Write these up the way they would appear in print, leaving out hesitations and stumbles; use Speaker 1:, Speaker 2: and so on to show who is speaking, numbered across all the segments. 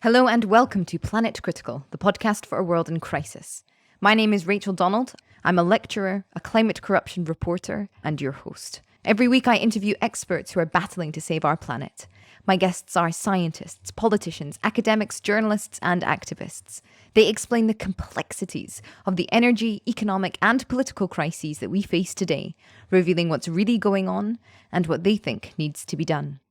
Speaker 1: Hello and welcome to Planet Critical, the podcast for a world in crisis. My name is Rachel Donald. I'm a lecturer, a climate corruption reporter, and your host. Every week I interview experts who are battling to save our planet. My guests are scientists, politicians, academics, journalists, and activists. They explain the complexities of the energy, economic, and political crises that we face today, revealing what's really going on and what they think needs to be done.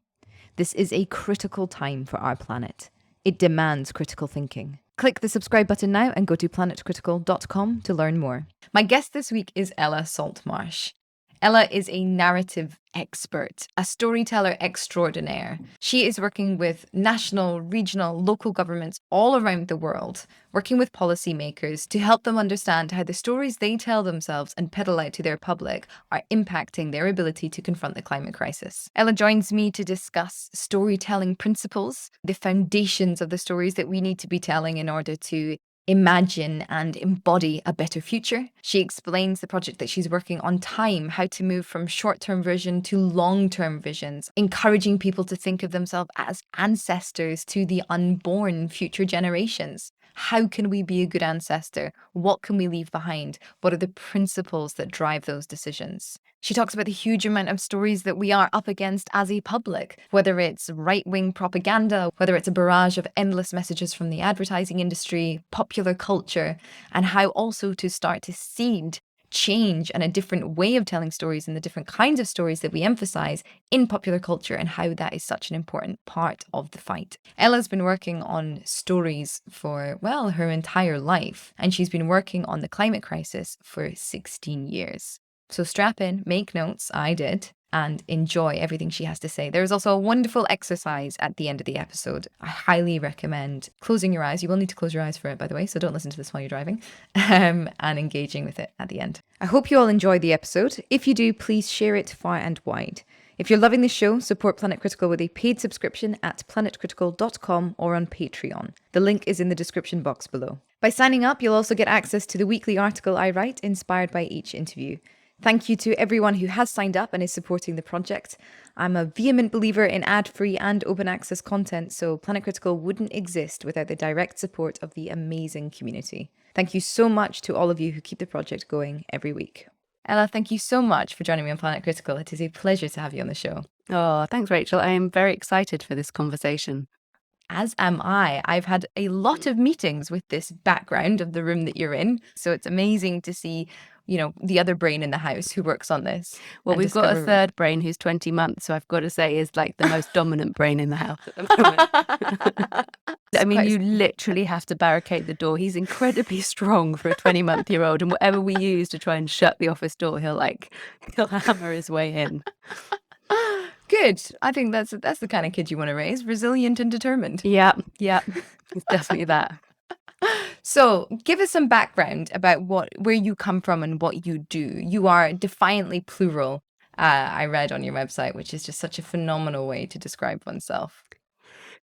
Speaker 1: This is a critical time for our planet. It demands critical thinking. Click the subscribe button now and go to planetcritical.com to learn more. My guest this week is Ella Saltmarshe. Ella is a narrative expert, a storyteller extraordinaire. She is working with national, regional, local governments all around the world, working with policymakers to help them understand how the stories they tell themselves and peddle out to their public are impacting their ability to confront the climate crisis. Ella joins me to discuss storytelling principles, the foundations of the stories that we need to be telling in order to imagine and embody a better future. She explains the project that she's working on time, how to move from short-term vision to long-term visions, encouraging people to think of themselves as ancestors to the unborn future generations. How can we be a good ancestor? What can we leave behind? What are the principles that drive those decisions? She talks about the huge amount of stories that we are up against as a public, whether it's right-wing propaganda, whether it's a barrage of endless messages from the advertising industry, popular culture, and how also to start to seed change and a different way of telling stories and the different kinds of stories that we emphasize in popular culture and how that is such an important part of the fight. Ella's been working on stories for, well, her entire life, and she's been working on the climate crisis for 16 years. So strap in, make notes, I did, and enjoy everything she has to say. There is also a wonderful exercise at the end of the episode. I highly recommend closing your eyes. You will need to close your eyes for it, by the way, so don't listen to this while you're driving, and engaging with it at the end. I hope you all enjoy the episode. If you do, please share it far and wide. If you're loving the show, support Planet Critical with a paid subscription at planetcritical.com or on Patreon. The link is in the description box below. By signing up, you'll also get access to the weekly article I write, inspired by each interview. Thank you to everyone who has signed up and is supporting the project. I'm a vehement believer in ad-free and open access content, so Planet Critical wouldn't exist without the direct support of the amazing community. Thank you so much to all of you who keep the project going every week. Ella, thank you so much for joining me on Planet Critical. It is a pleasure to have you on the show.
Speaker 2: Oh, thanks, Rachel. I am very excited for this conversation.
Speaker 1: As am I. I've had a lot of meetings with this background of the room that you're in, so it's amazing to see, the other brain in the house who works on this.
Speaker 2: Well, we've got a third brain who's 20 months, so I've got to say is like the most dominant brain in the house at the moment. I mean, you literally have to barricade the door. He's incredibly strong for a 20-month-old, and whatever we use to try and shut the office door, he'll hammer his way in.
Speaker 1: Good. I think that's the kind of kid you want to raise, resilient and determined.
Speaker 2: Yeah, it's definitely that.
Speaker 1: So give us some background about where you come from and what you do. You are defiantly plural, I read on your website, which is just such a phenomenal way to describe oneself.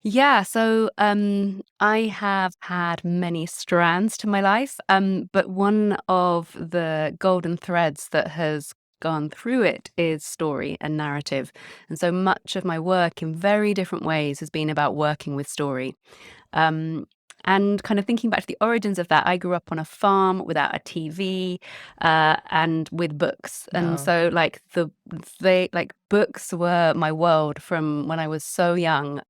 Speaker 2: Yeah, so I have had many strands to my life, but one of the golden threads that has gone through it is story and narrative. And so much of my work in very different ways has been about working with story. And kind of thinking back to the origins of that, I grew up on a farm without a TV and with books. And so books were my world from when I was so young.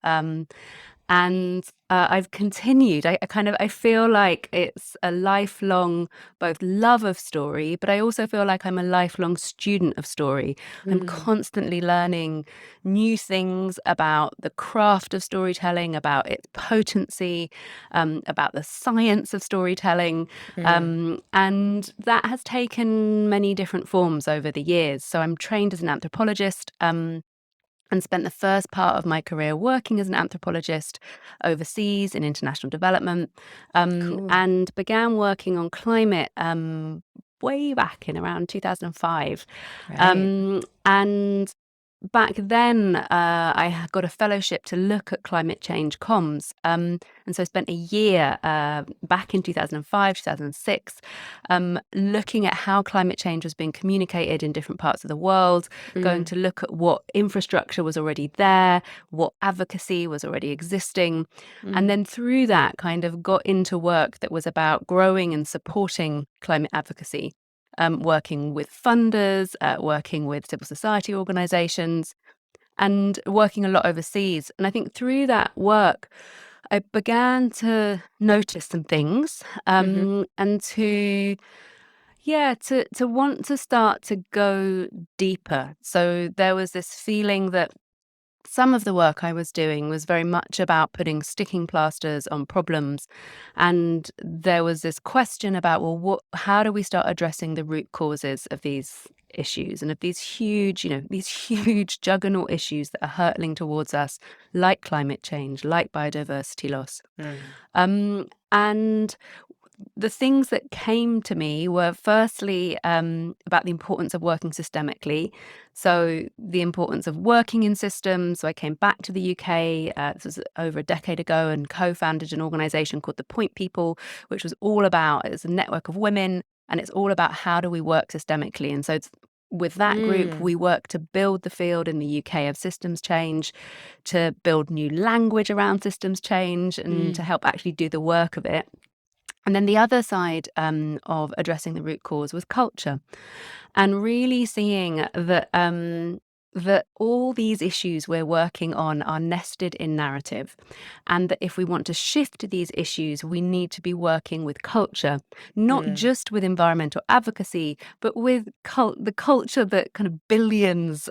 Speaker 2: And I've continued. I feel like it's a lifelong both love of story, but I also feel like I'm a lifelong student of story. I'm constantly learning new things about the craft of storytelling, about its potency, about the science of storytelling. And that has taken many different forms over the years. So I'm trained as an anthropologist. And spent the first part of my career working as an anthropologist overseas in international development,
Speaker 1: Cool.
Speaker 2: and began working on climate way back in around 2005.
Speaker 1: Right.
Speaker 2: And back then, I got a fellowship to look at climate change comms. And so I spent a year back in 2005, 2006, looking at how climate change was being communicated in different parts of the world, going to look at what infrastructure was already there, what advocacy was already existing. And then through that, kind of got into work that was about growing and supporting climate advocacy. Working with funders, working with civil society organizations, and working a lot overseas. And I think through that work, I began to notice some things, and to want to start to go deeper. So there was this feeling that some of the work I was doing was very much about putting sticking plasters on problems. And there was this question about, well, how do we start addressing the root causes of these issues and of these huge juggernaut issues that are hurtling towards us, like climate change, like biodiversity loss. And the things that came to me were firstly about the importance of working systemically. So the importance of working in systems. So I came back to the UK, this was over a decade ago, and co-founded an organization called the Point People, which was all about, it's a network of women, and it's all about how do we work systemically. And so with that group, we work to build the field in the UK of systems change, to build new language around systems change, and to help actually do the work of it. And then the other side of addressing the root cause was culture, and really seeing that that all these issues we're working on are nested in narrative, and that if we want to shift these issues, we need to be working with culture, not just with environmental advocacy, but with the culture that kind of billions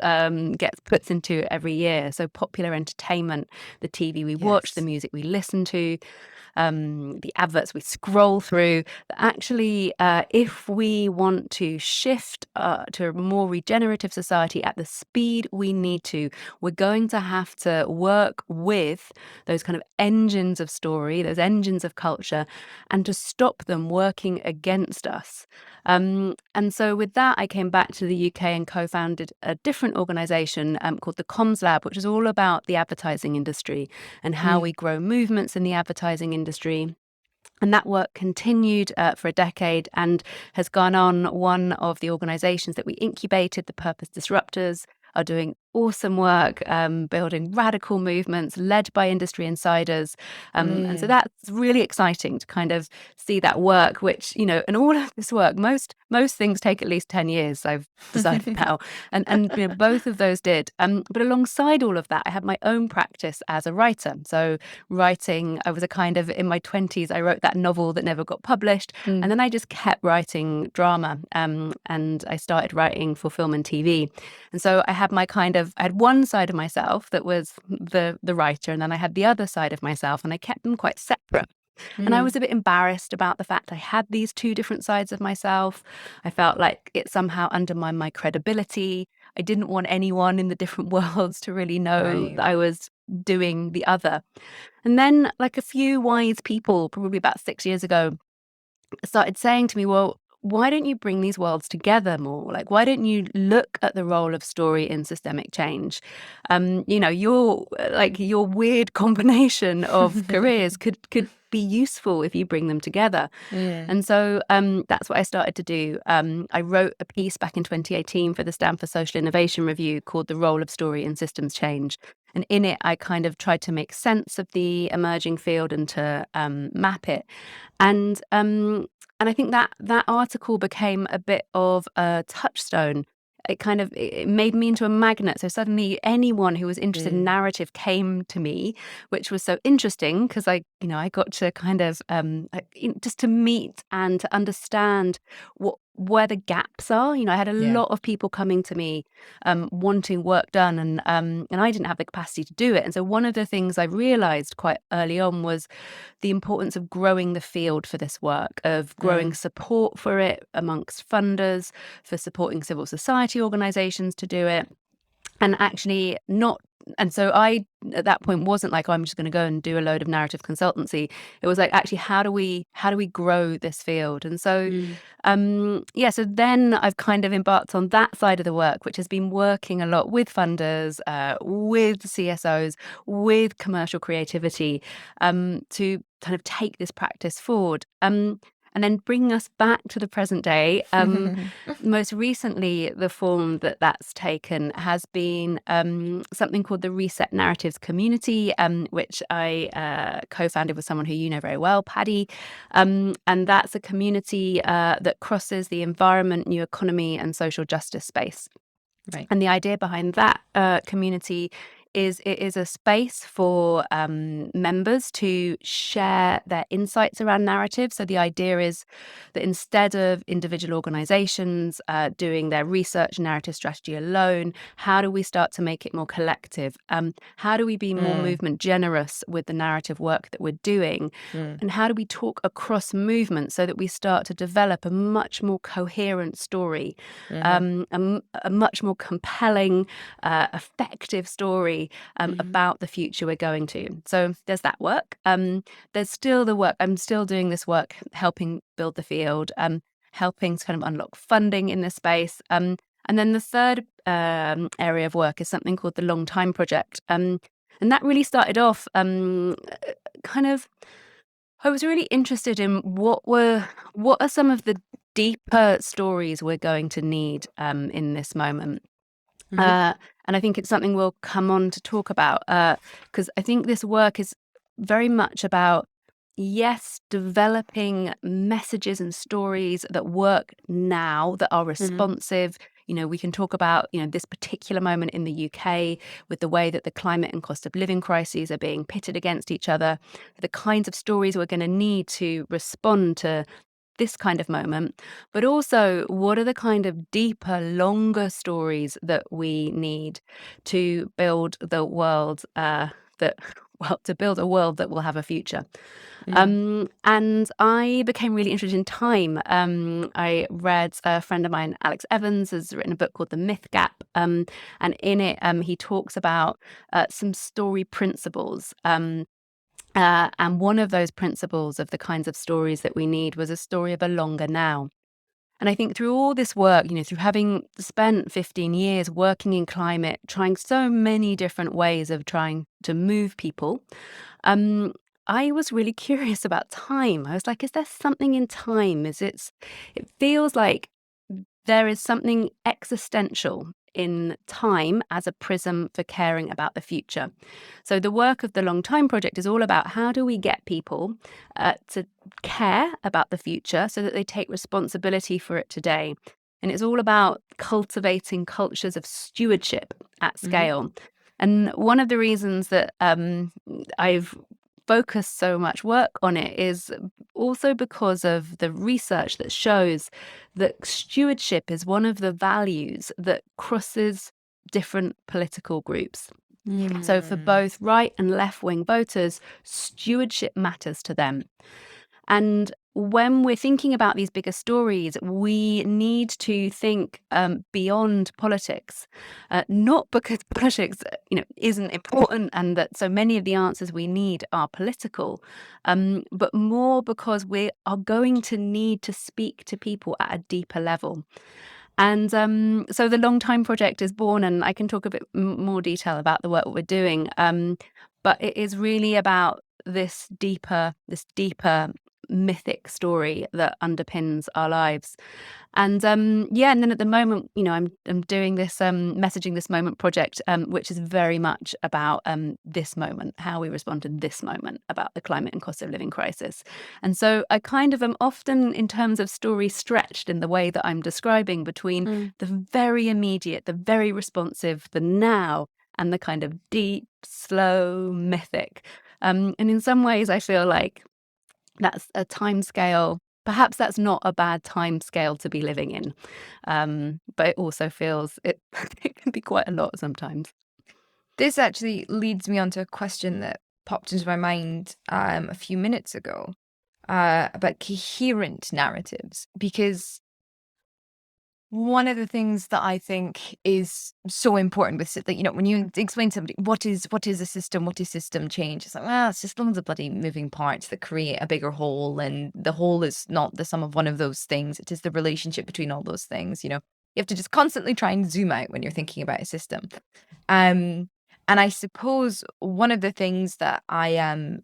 Speaker 2: gets put into every year. So popular entertainment, the TV we watch, the music we listen to, the adverts we scroll through, that actually, if we want to shift to a more regenerative society at the speed we need to, we're going to have to work with those kind of engines of story, those engines of culture, and to stop them working against us. And so with that, I came back to the UK and co-founded a different organisation called the Comms Lab, which is all about the advertising industry and how we grow movements in the advertising industry. And that work continued for a decade and has gone on. One of the organisations that we incubated, the Purpose Disruptors, are doing awesome work, building radical movements led by industry insiders. And so that's really exciting to kind of see that work, which, and all of this work, most things take at least 10 years, I've decided now. And both of those did. But alongside all of that, I had my own practice as a writer. So writing, I was in my 20s, I wrote that novel that never got published. And then I just kept writing drama. And I started writing for film and TV. And so I had one side of myself that was the writer, and then I had the other side of myself, and I kept them quite separate. And I was a bit embarrassed about the fact I had these two different sides of myself. I felt like it somehow undermined my credibility. I didn't want anyone in the different worlds to really know that I was doing the other. And then, like, a few wise people, probably about 6 years ago, started saying to me, well, why don't you bring these worlds together more? Like, why don't you look at the role of story in systemic change? Your weird combination of careers could be useful if you bring them together. And so that's what I started to do. I wrote a piece back in 2018 for the Stanford Social Innovation Review called The Role of Story in Systems Change. And in it, I kind of tried to make sense of the emerging field and to map it. And I think that article became a bit of a touchstone. It made me into a magnet. So suddenly anyone who was interested in narrative came to me, which was so interesting because I got to kind of just to meet and to understand where the gaps are. I had a lot of people coming to me wanting work done, and I didn't have the capacity to do it. And so one of the things I realized quite early on was the importance of growing the field for this work, of growing support for it amongst funders, for supporting civil society organizations to do it. And actually not and so I, at that point, wasn't like, oh, I'm just going to go and do a load of narrative consultancy. It was like, actually, how do we grow this field? And so so then I've kind of embarked on that side of the work, which has been working a lot with funders, with CSOs, with commercial creativity, to kind of take this practice forward. And then bringing us back to the present day, most recently, the form that's taken has been something called the Reset Narratives Community, which I co-founded with someone who you know very well, Paddy. And that's a community that crosses the environment, new economy, and social justice space.
Speaker 1: Right.
Speaker 2: And the idea behind that community is it is a space for members to share their insights around narrative. So the idea is that instead of individual organizations doing their research narrative strategy alone, how do we start to make it more collective? How do we be more movement generous with the narrative work that we're doing? And how do we talk across movements so that we start to develop a much more coherent story, a much more compelling, effective story about the future we're going to. So there's that work. There's still the work. I'm still doing this work, helping build the field, helping to kind of unlock funding in this space. And then the third area of work is something called the Long Time Project. And that really started off kind of, I was really interested in what are some of the deeper stories we're going to need in this moment. And I think it's something we'll come on to talk about, because I think this work is very much about, yes, developing messages and stories that work now, that are responsive. We can talk about, this particular moment in the UK with the way that the climate and cost of living crises are being pitted against each other, the kinds of stories we're going to need to respond to this kind of moment, but also what are the kind of deeper, longer stories that we need to build the world to build a world that will have a future. And I became really interested in time. I read a friend of mine, Alex Evans, has written a book called The Myth Gap. And in it, he talks about some story principles. And one of those principles of the kinds of stories that we need was a story of a longer now. And I think through all this work, through having spent 15 years working in climate, trying so many different ways of trying to move people, I was really curious about time. I was like, is there something in time? It feels like there is something existential in time as a prism for caring about the future. So the work of the Long Time Project is all about how do we get people to care about the future so that they take responsibility for it today. And it's all about cultivating cultures of stewardship at scale. And one of the reasons that I've focused so much work on it is also because of the research that shows that stewardship is one of the values that crosses different political groups. So for both right and left-wing voters, stewardship matters to them. And when we're thinking about these bigger stories, we need to think beyond politics, not because politics, isn't important and that so many of the answers we need are political, but more because we are going to need to speak to people at a deeper level. And so the Long Time Project is born, and I can talk a bit more detail about the work we're doing. But it is really about this deeper mythic story that underpins our lives. And and then at the moment, I'm doing this messaging this moment project, which is very much about this moment, how we respond to this moment about the climate and cost of living crisis. And so I kind of am often, in terms of story, stretched in the way that I'm describing between the very immediate, the very responsive, the now, and the kind of deep, slow, mythic. And in some ways, I feel like that's a timescale. Perhaps that's not a bad timescale to be living in, but it also feels it can be quite a lot sometimes.
Speaker 1: This actually leads me on to a question that popped into my mind a few minutes ago about coherent narratives, because one of the things that I think is so important with that, when you explain to somebody what is a system, what is system change, it's like, well, systems are bloody moving parts that create a bigger whole, and the whole is not the sum of one of those things. It is the relationship between all those things. You have to just constantly try and zoom out when you're thinking about a system. And I suppose one of the things that I am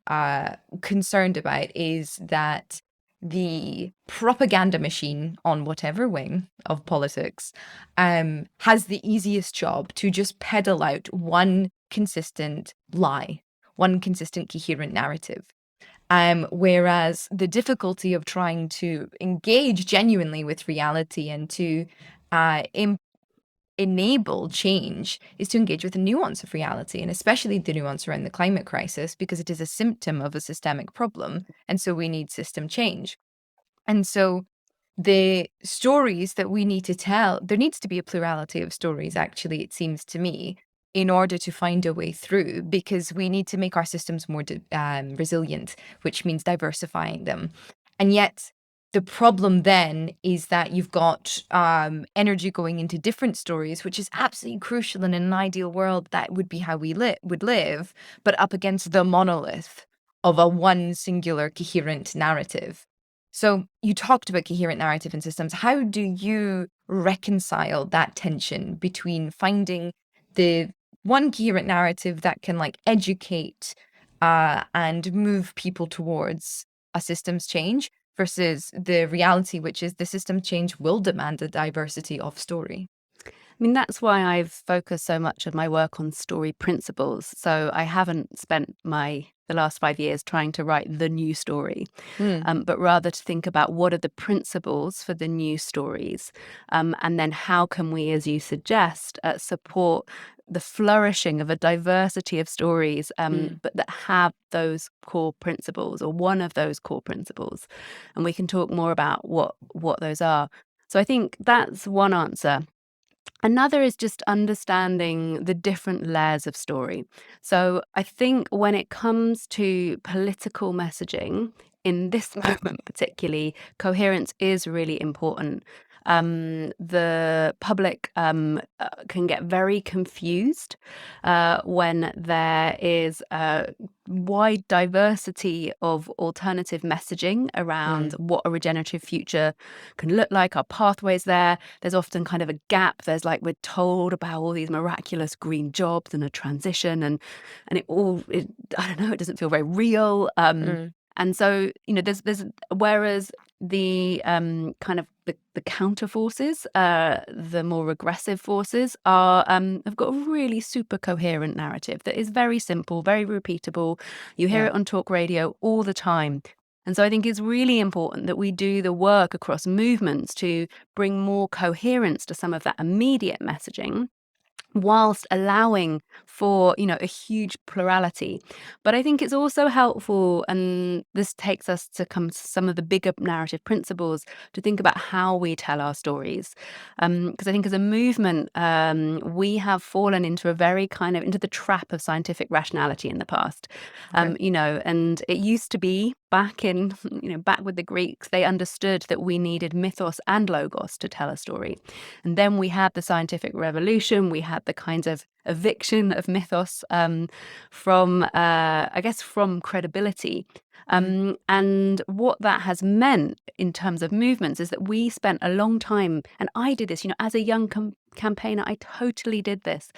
Speaker 1: concerned about is that the propaganda machine on whatever wing of politics has the easiest job to just peddle out one consistent lie, one consistent coherent narrative. Whereas the difficulty of trying to engage genuinely with reality and to enable change is to engage with the nuance of reality, and especially the nuance around the climate crisis, because it is a symptom of a systemic problem. And so we need system change. And so the stories that we need to tell, there needs to be a plurality of stories, actually, it seems to me, in order to find a way through, because we need to make our systems more resilient, which means diversifying them. And yet, the problem then is that you've got energy going into different stories, which is absolutely crucial. And in an ideal world, that would be how we would live, but up against the monolith of a one singular coherent narrative. So you talked about coherent narrative and systems. How do you reconcile that tension between finding the one coherent narrative that can educate and move people towards a systems change versus the reality, which is the system change will demand a diversity of story?
Speaker 2: I mean, that's why I've focused so much of my work on story principles. So I haven't spent the last 5 years trying to write the new story, but rather to think about what are the principles for the new stories, and then how can we, as you suggest, support the flourishing of a diversity of stories, but that have those core principles, or one of those core principles. And we can talk more about what those are. So I think that's one answer. Another is just understanding the different layers of story. So I think when it comes to political messaging, in this moment particularly, coherence is really important. The public can get very confused when there is a wide diversity of alternative messaging around what a regenerative future can look like, our pathways there. There's often kind of a gap. There's we're told about all these miraculous green jobs and a transition, and I don't know, it doesn't feel very real. And so, there's whereas the kind of the counter forces, the more regressive forces have got a really super coherent narrative that is very simple, very repeatable. You hear it on talk radio all the time. And so I think it's really important that we do the work across movements to bring more coherence to some of that immediate messaging, whilst allowing for, a huge plurality. But I think it's also helpful, and this takes us to some of the bigger narrative principles, to think about how we tell our stories. Because I think as a movement, we have fallen into into the trap of scientific rationality in the past. And it used to be back with the Greeks, they understood that we needed mythos and logos to tell a story. And then we had the scientific revolution, we had the kind of eviction of mythos from credibility. And what that has meant in terms of movements is that we spent a long time, and I did this, as a young campaigner, I totally did this.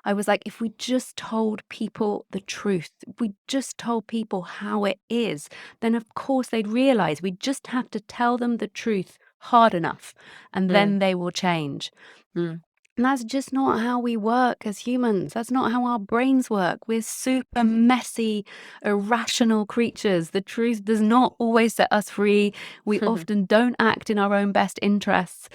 Speaker 2: I was like, if we just told people the truth, if we just told people how it is, then of course they'd realize we just have to tell them the truth hard enough, and then they will change. And that's just not how we work as humans. That's not how our brains work. We're super messy, irrational creatures. The truth does not always set us free. We often don't act in our own best interests.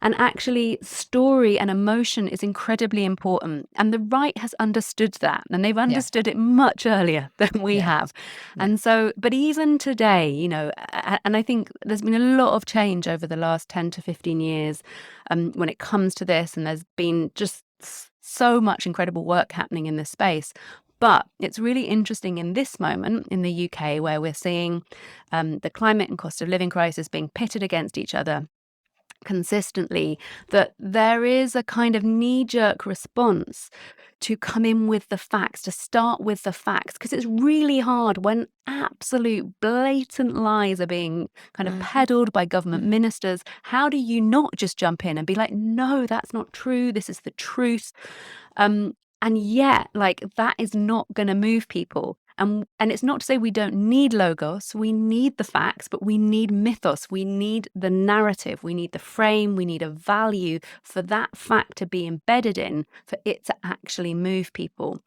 Speaker 2: And actually, story and emotion is incredibly important. And the right has understood that. And they've understood it much earlier than we have. And so, but even today, and I think there's been a lot of change over the last 10 to 15 years when it comes to this. And there's been just so much incredible work happening in this space. But it's really interesting in this moment in the UK, where we're seeing the climate and cost of living crisis being pitted against each other. consistently, that there is a kind of knee-jerk response to come in with the facts, to start with the facts, because it's really hard when absolute blatant lies are being kind of peddled by government ministers. How do you not just jump in and be like, no, that's not true, this is the truth? And yet, like, that is not going to move people. And it's not to say we don't need logos, we need the facts, but we need mythos, we need the narrative, we need the frame, we need a value for that fact to be embedded in, for it to actually move people.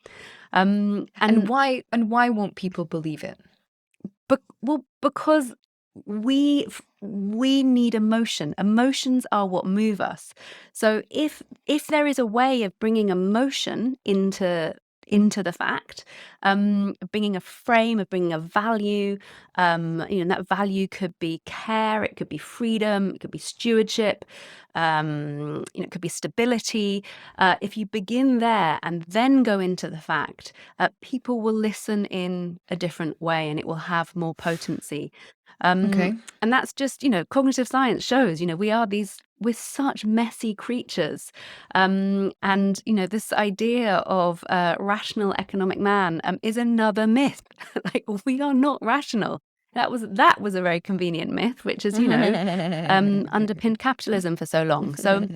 Speaker 1: And why won't people believe it?
Speaker 2: Because we need emotion. Emotions are what move us. So if there is a way of bringing emotion into the fact, bringing a frame, of bringing a value, that value could be care, it could be freedom, it could be stewardship, it could be stability. If you begin there and then go into the fact, people will listen in a different way, and it will have more potency.
Speaker 1: Okay.
Speaker 2: And that's just, cognitive science shows, we're such messy creatures. And, this idea of rational economic man is another myth. Like, we are not rational. That was a very convenient myth, which has, underpinned capitalism for so long. So,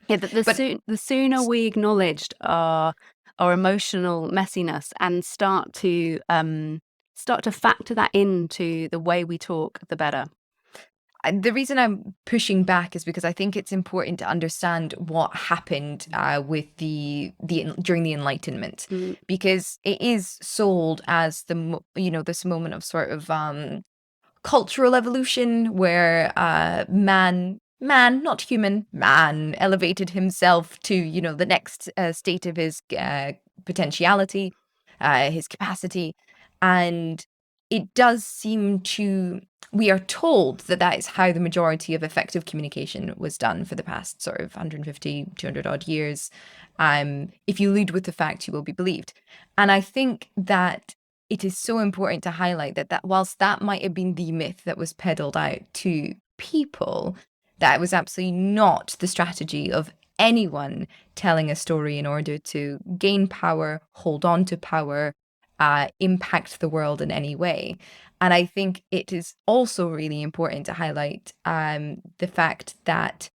Speaker 2: yeah, the sooner we acknowledged our emotional messiness and start to factor that into the way we talk, the better.
Speaker 1: The reason I'm pushing back is because I think it's important to understand what happened with the during the Enlightenment, because it is sold as this moment of sort of cultural evolution where man, not human, man elevated himself to the next state of his potentiality, his capacity, and it does seem to. We are told that is how the majority of effective communication was done for the past sort of 150, 200 odd years. If you lead with the facts, you will be believed. And I think that it is so important to highlight that whilst that might have been the myth that was peddled out to people, that was absolutely not the strategy of anyone telling a story in order to gain power, hold on to power, impact the world in any way. And I think it is also really important to highlight the fact that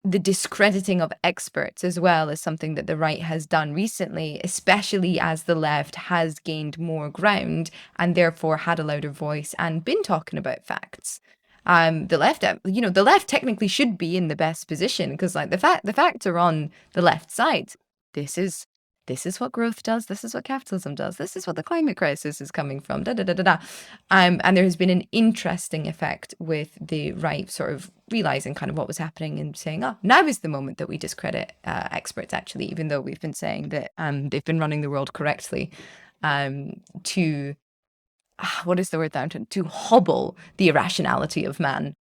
Speaker 1: the discrediting of experts as well is something that the right has done recently, especially as the left has gained more ground and therefore had a louder voice and been talking about facts. The left technically should be in the best position because, like, the facts are on the left side. This is what growth does. This is what capitalism does. This is what the climate crisis is coming from. Da da da da da. And there has been an interesting effect with the right sort of realizing kind of what was happening and saying, oh, now is the moment that we discredit experts, actually, even though we've been saying that they've been running the world correctly to, what is the word that to hobble the irrationality of man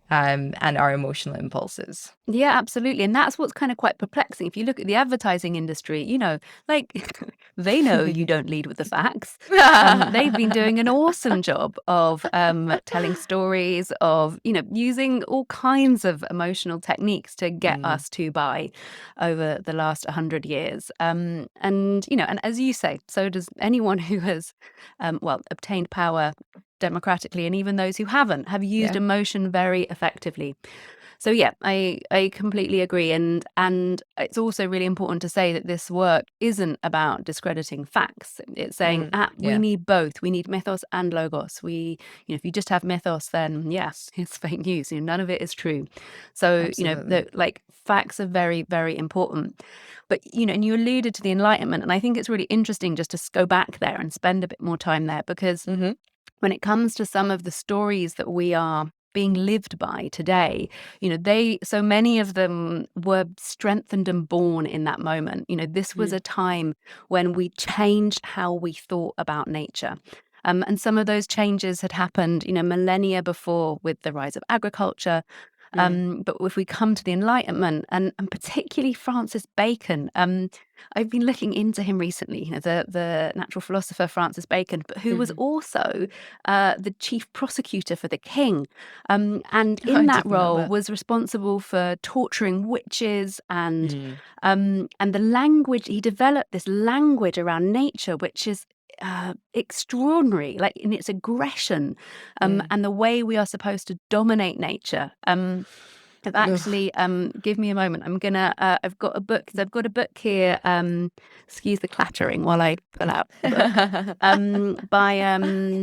Speaker 1: and our emotional impulses.
Speaker 2: Yeah, absolutely. And that's what's kind of quite perplexing. If you look at the advertising industry, like they know you don't lead with the facts. They've been doing an awesome job of telling stories, of, using all kinds of emotional techniques to get us to buy over the last 100 years. And as you say, so does anyone who has, obtained power democratically, and even those who haven't have used emotion very effectively. So yeah, I completely agree, and it's also really important to say that this work isn't about discrediting facts. It's saying we need both. We need mythos and logos. If you just have mythos, then yes, it's fake news. None of it is true. So facts are very, very important. But and you alluded to the Enlightenment, and I think it's really interesting just to go back there and spend a bit more time there, because when it comes to some of the stories that we are being lived by today, so many of them were strengthened and born in that moment. This was a time when we changed how we thought about nature. And some of those changes had happened, millennia before, with the rise of agriculture, But if we come to the Enlightenment, and particularly Francis Bacon, I've been looking into him recently, the natural philosopher Francis Bacon, but who was also the chief prosecutor for the king. And in that role was responsible for torturing witches and the language. He developed this language around nature, which is extraordinary, like in its aggression, and the way we are supposed to dominate nature. I've actually give me a moment. I'm gonna I've got a book here, excuse the clattering while I pull out the book, by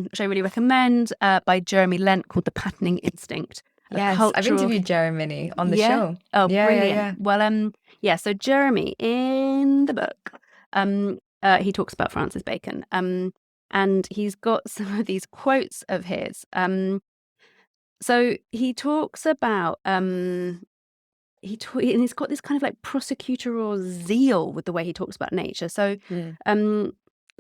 Speaker 2: which I really recommend, by Jeremy Lent, called The Patterning Instinct.
Speaker 1: Yes, I've interviewed Jeremy on the show.
Speaker 2: Oh, yeah, brilliant. Yeah. Well, so Jeremy, in the book, he talks about Francis Bacon, and he's got some of these quotes of his. So he talks about and he's got this kind of like prosecutorial zeal with the way he talks about nature. So the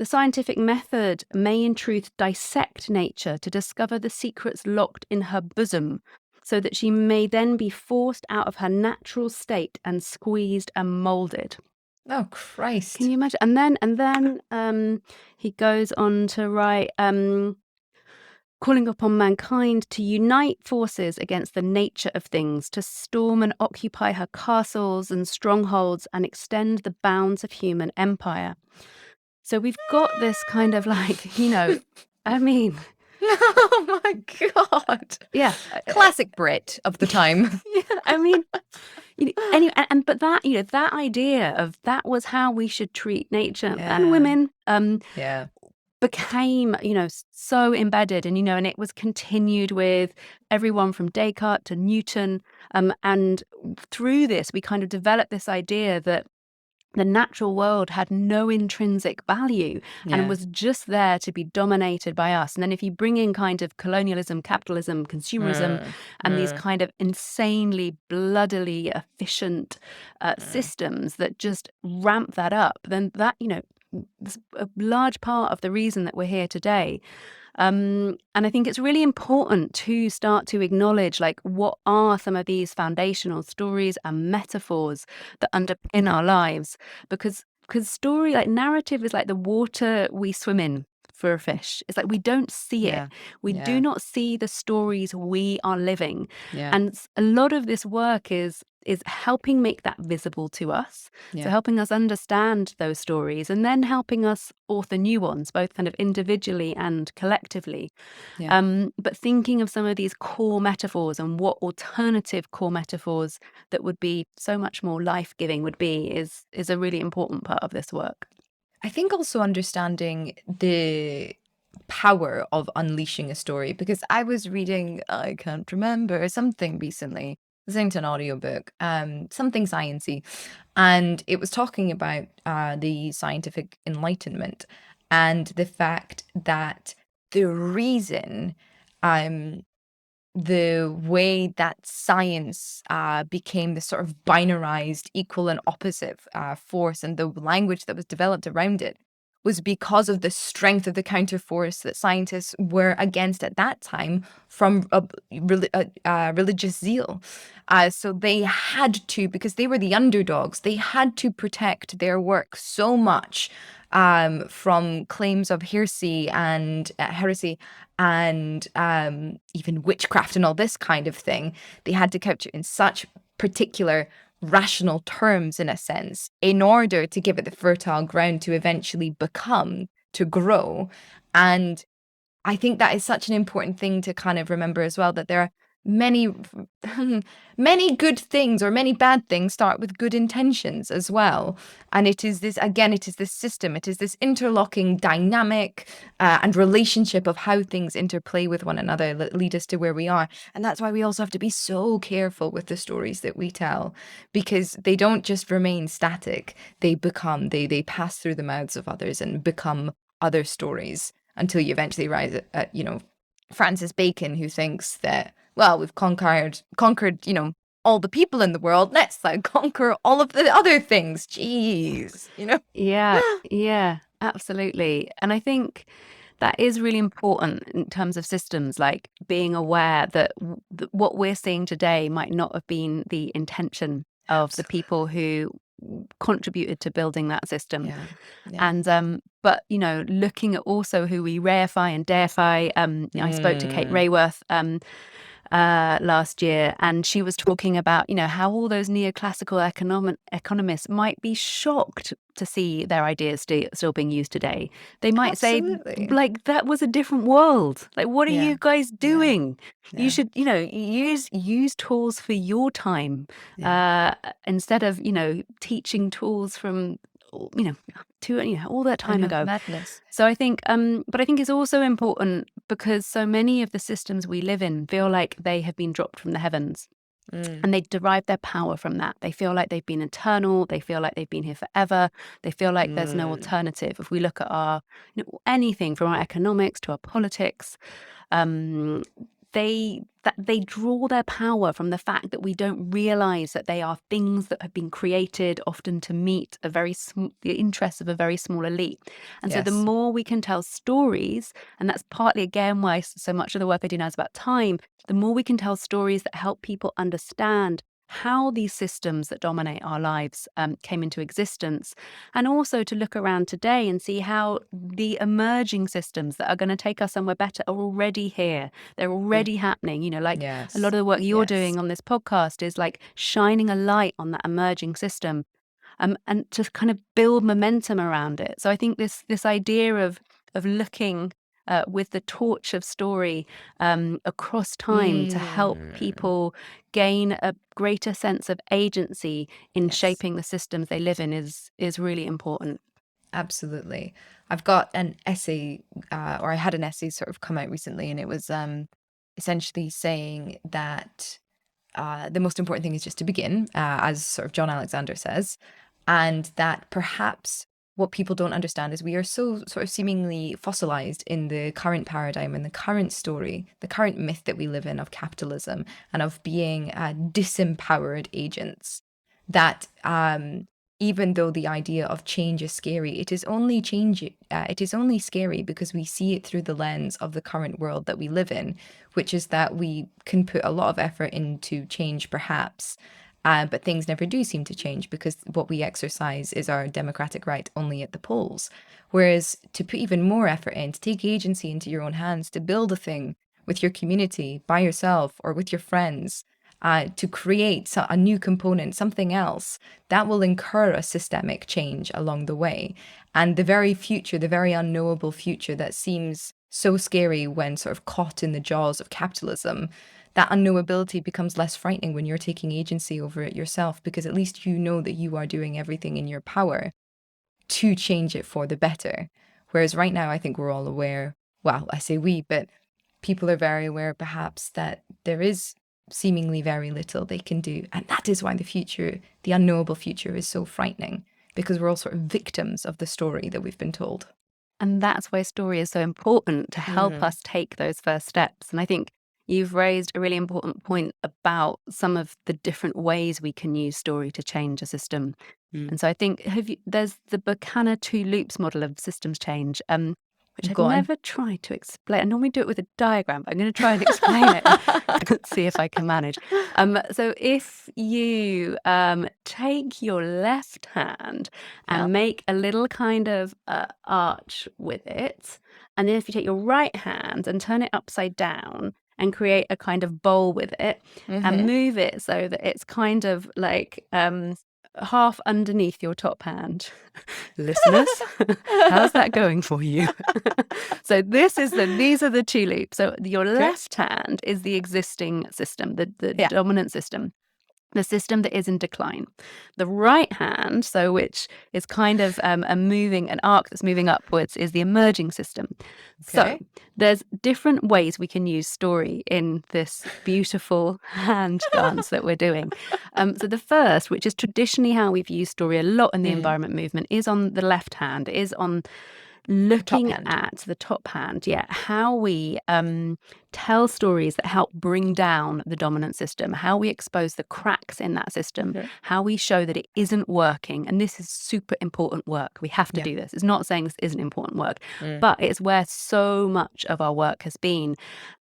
Speaker 2: scientific method may in truth dissect nature to discover the secrets locked in her bosom, so that she may then be forced out of her natural state and squeezed and moulded.
Speaker 1: Oh, Christ.
Speaker 2: Can you imagine? And then he goes on to write, calling upon mankind to unite forces against the nature of things, to storm and occupy her castles and strongholds and extend the bounds of human empire. So we've got this kind of like, I mean...
Speaker 1: Oh my God.
Speaker 2: Yeah.
Speaker 1: Classic Brit of the time.
Speaker 2: Yeah, I mean, anyway, but that, that idea of that was how we should treat nature and women became, so embedded, and, and it was continued with everyone from Descartes to Newton. And through this, we kind of developed this idea that the natural world had no intrinsic value and was just there to be dominated by us. And then if you bring in kind of colonialism, capitalism, consumerism, and these kind of insanely, bloodily efficient systems that just ramp that up, then that, is a large part of the reason that we're here today. And I think it's really important to start to acknowledge, like, what are some of these foundational stories and metaphors that underpin our lives? Because story, like narrative, is like the water we swim in for a fish. It's like we don't see it. We do not see the stories we are living. And a lot of this work is helping make that visible to us. So helping us understand those stories, and then helping us author new ones, both kind of individually and collectively. But thinking of some of these core metaphors and what alternative core metaphors that would be so much more life-giving would be is a really important part of this work.
Speaker 1: I think also understanding the power of unleashing a story, because I was reading, I can't remember, something recently, listening to an audiobook, something sciencey, and it was talking about the scientific enlightenment and the fact that the reason the way that science became this sort of binarized equal and opposite force, and the language that was developed around it, was because of the strength of the counterforce that scientists were against at that time from religious zeal. So they had to, because they were the underdogs, they had to protect their work so much from claims of heresy and even witchcraft and all this kind of thing. They had to couch it in such particular rational terms, in a sense, in order to give it the fertile ground to eventually to grow. And I think that is such an important thing to kind of remember as well, that there are many good things, or many bad things start with good intentions as well. And it is this system, it is this interlocking dynamic and relationship of how things interplay with one another that lead us to where we are. And that's why we also have to be so careful with the stories that we tell, because they don't just remain static. They pass through the mouths of others and become other stories, until you eventually rise at Francis Bacon, who thinks that, well, we've conquered, all the people in the world. Let's conquer all of the other things. Jeez,
Speaker 2: Yeah, absolutely. And I think that is really important in terms of systems, like being aware that what we're seeing today might not have been the intention of the people who contributed to building that system.
Speaker 1: Yeah.
Speaker 2: And but looking at also who we reify and deify. I spoke to Kate Rayworth last year, and she was talking about how all those neoclassical economists might be shocked to see their ideas still being used today. They might
Speaker 1: Absolutely.
Speaker 2: say, like, that was a different world. Like, what are you guys doing? You should use tools for your time, instead of teaching tools from all that time ago.
Speaker 1: Madness.
Speaker 2: So I think, but I think it's also important because so many of the systems we live in feel like they have been dropped from the heavens, and they derive their power from that. They feel like they've been eternal. They feel like they've been here forever. They feel like there's no alternative. If we look at our anything from our economics to our politics, they draw their power from the fact that we don't realize that they are things that have been created often to meet the interests of a very small elite. And so the more we can tell stories, and that's partly again why so much of the work I do now is about time, the more we can tell stories that help people understand how these systems that dominate our lives came into existence, and also to look around today and see how the emerging systems that are going to take us somewhere better are already here. They're already happening. A lot of the work you're doing on this podcast is like shining a light on that emerging system, and to kind of build momentum around it. So I think this idea of looking with the torch of story across time to help people gain a greater sense of agency in shaping the systems they live in is really important.
Speaker 1: Absolutely. I've got an essay, or I had an essay sort of come out recently, and it was essentially saying that the most important thing is just to begin, as sort of John Alexander says, and that perhaps what people don't understand is we are so sort of seemingly fossilized in the current paradigm and the current story, the current myth that we live in of capitalism and of being disempowered agents, that even though the idea of change is scary, it is only scary because we see it through the lens of the current world that we live in, which is that we can put a lot of effort into change perhaps, but things never do seem to change because what we exercise is our democratic right only at the polls. Whereas to put even more effort in, to take agency into your own hands, to build a thing with your community, by yourself, or with your friends, to create a new component, something else, that will incur a systemic change along the way. And the very future, the very unknowable future that seems so scary when sort of caught in the jaws of capitalism, that unknowability becomes less frightening when you're taking agency over it yourself, because at least you know that you are doing everything in your power to change it for the better. Whereas right now, I think we're all aware, well, I say we, but people are very aware perhaps that there is seemingly very little they can do. And that is why the future, the unknowable future, is so frightening, because we're all sort of victims of the story that we've been told.
Speaker 2: And that's why story is so important to help us take those first steps. And I think you've raised a really important point about some of the different ways we can use story to change a system. And so I think there's the Buchanan two loops model of systems change, which I've never tried to explain. I normally do it with a diagram, but I'm going to try and explain it. Let's see if I can manage. So if you take your left hand and make a little kind of arch with it, and then if you take your right hand and turn it upside down and create a kind of bowl with it and move it so that it's kind of like half underneath your top hand. Listeners, how's that going for you? So these are the two loops. So your left hand is the existing system, the dominant system, the system that is in decline. The right hand, so which is kind of an arc that's moving upwards, is the emerging system. So there's different ways we can use story in this beautiful hand dance that we're doing. So the first, which is traditionally how we've used story a lot in the environment movement, is on the left hand, is on looking
Speaker 1: hand.
Speaker 2: at the top hand, how we tell stories that help bring down the dominant system, how we expose the cracks in that system, how we show that it isn't working. And this is super important work. We have to do this. It's not saying this isn't important work, but it's where so much of our work has been.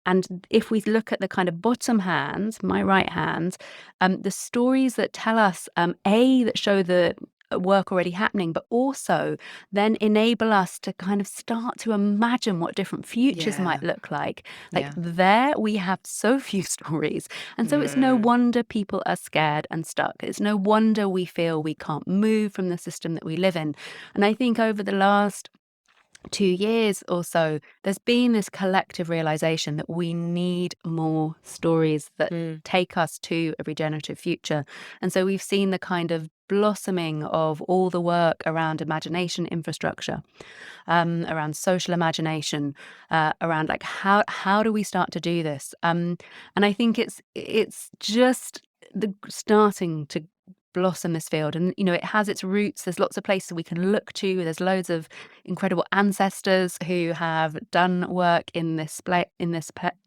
Speaker 2: And if we look at the kind of bottom hand, my right hand, the stories that tell us, that show the work already happening, but also then enable us to kind of start to imagine what different futures might look like. There we have so few stories. And so it's no wonder people are scared and stuck. It's no wonder we feel we can't move from the system that we live in. And I think over the last 2 years or so, there's been this collective realization that we need more stories that take us to a regenerative future. And so we've seen the kind of blossoming of all the work around imagination infrastructure, around social imagination, around like how do we start to do this? And I think it's just the starting to blossom this field, and it has its roots. There's lots of places we can look to. There's loads of incredible ancestors who have done work in this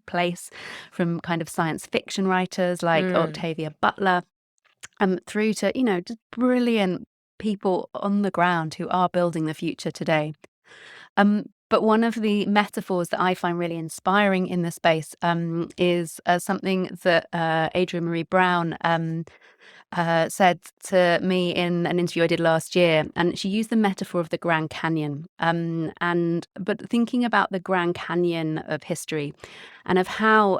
Speaker 2: place, from kind of science fiction writers like Octavia Butler, through to just brilliant people on the ground who are building the future today. But one of the metaphors that I find really inspiring in this space is something that Adrienne Marie Brown said to me in an interview I did last year, and she used the metaphor of the Grand Canyon, but thinking about the Grand Canyon of history, and of how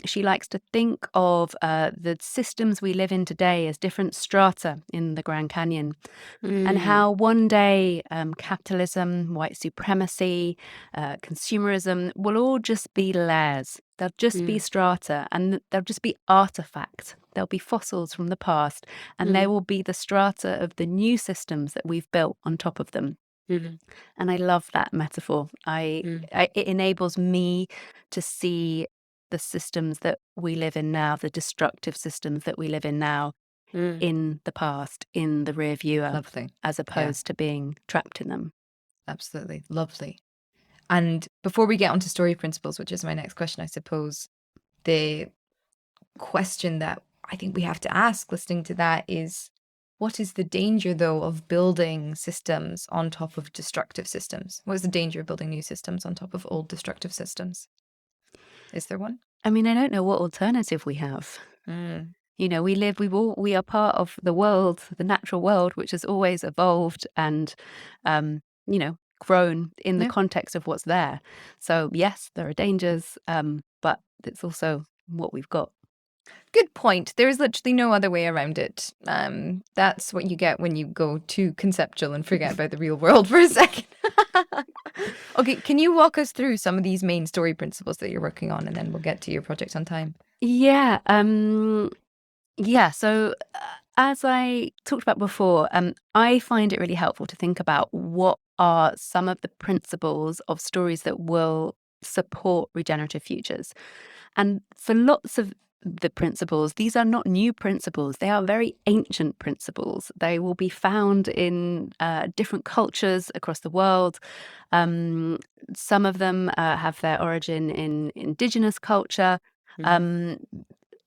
Speaker 2: she likes to think of the systems we live in today as different strata in the Grand Canyon, and how one day capitalism, white supremacy, consumerism will all just be layers. They'll just be strata, and they'll just be artifacts. There'll be fossils from the past, and there will be the strata of the new systems that we've built on top of them. And I love that metaphor. It enables me to see the systems that we live in now, the destructive systems that we live in now, in the past, in the rear viewer,
Speaker 1: Lovely.
Speaker 2: as opposed to being trapped in them.
Speaker 1: Absolutely. Lovely. And before we get onto story principles, which is my next question, I suppose, the question that I think we have to ask listening to that is, what is the danger, though, of building systems on top of destructive systems? What is the danger of building new systems on top of old destructive systems? Is there one?
Speaker 2: I mean, I don't know what alternative we have. We are part of the world, the natural world, which has always evolved and, grown in the context of what's there. So yes, there are dangers, but it's also what we've got.
Speaker 1: Good point. There is literally no other way around it. That's what you get when you go too conceptual and forget about the real world for a second. Okay, can you walk us through some of these main story principles that you're working on, and then we'll get to your project on time?
Speaker 2: Yeah. So as I talked about before, I find it really helpful to think about what are some of the principles of stories that will support regenerative futures. And for lots of the principles, these are not new principles. They are very ancient principles. They will be found in different cultures across the world. Some of them have their origin in indigenous culture. So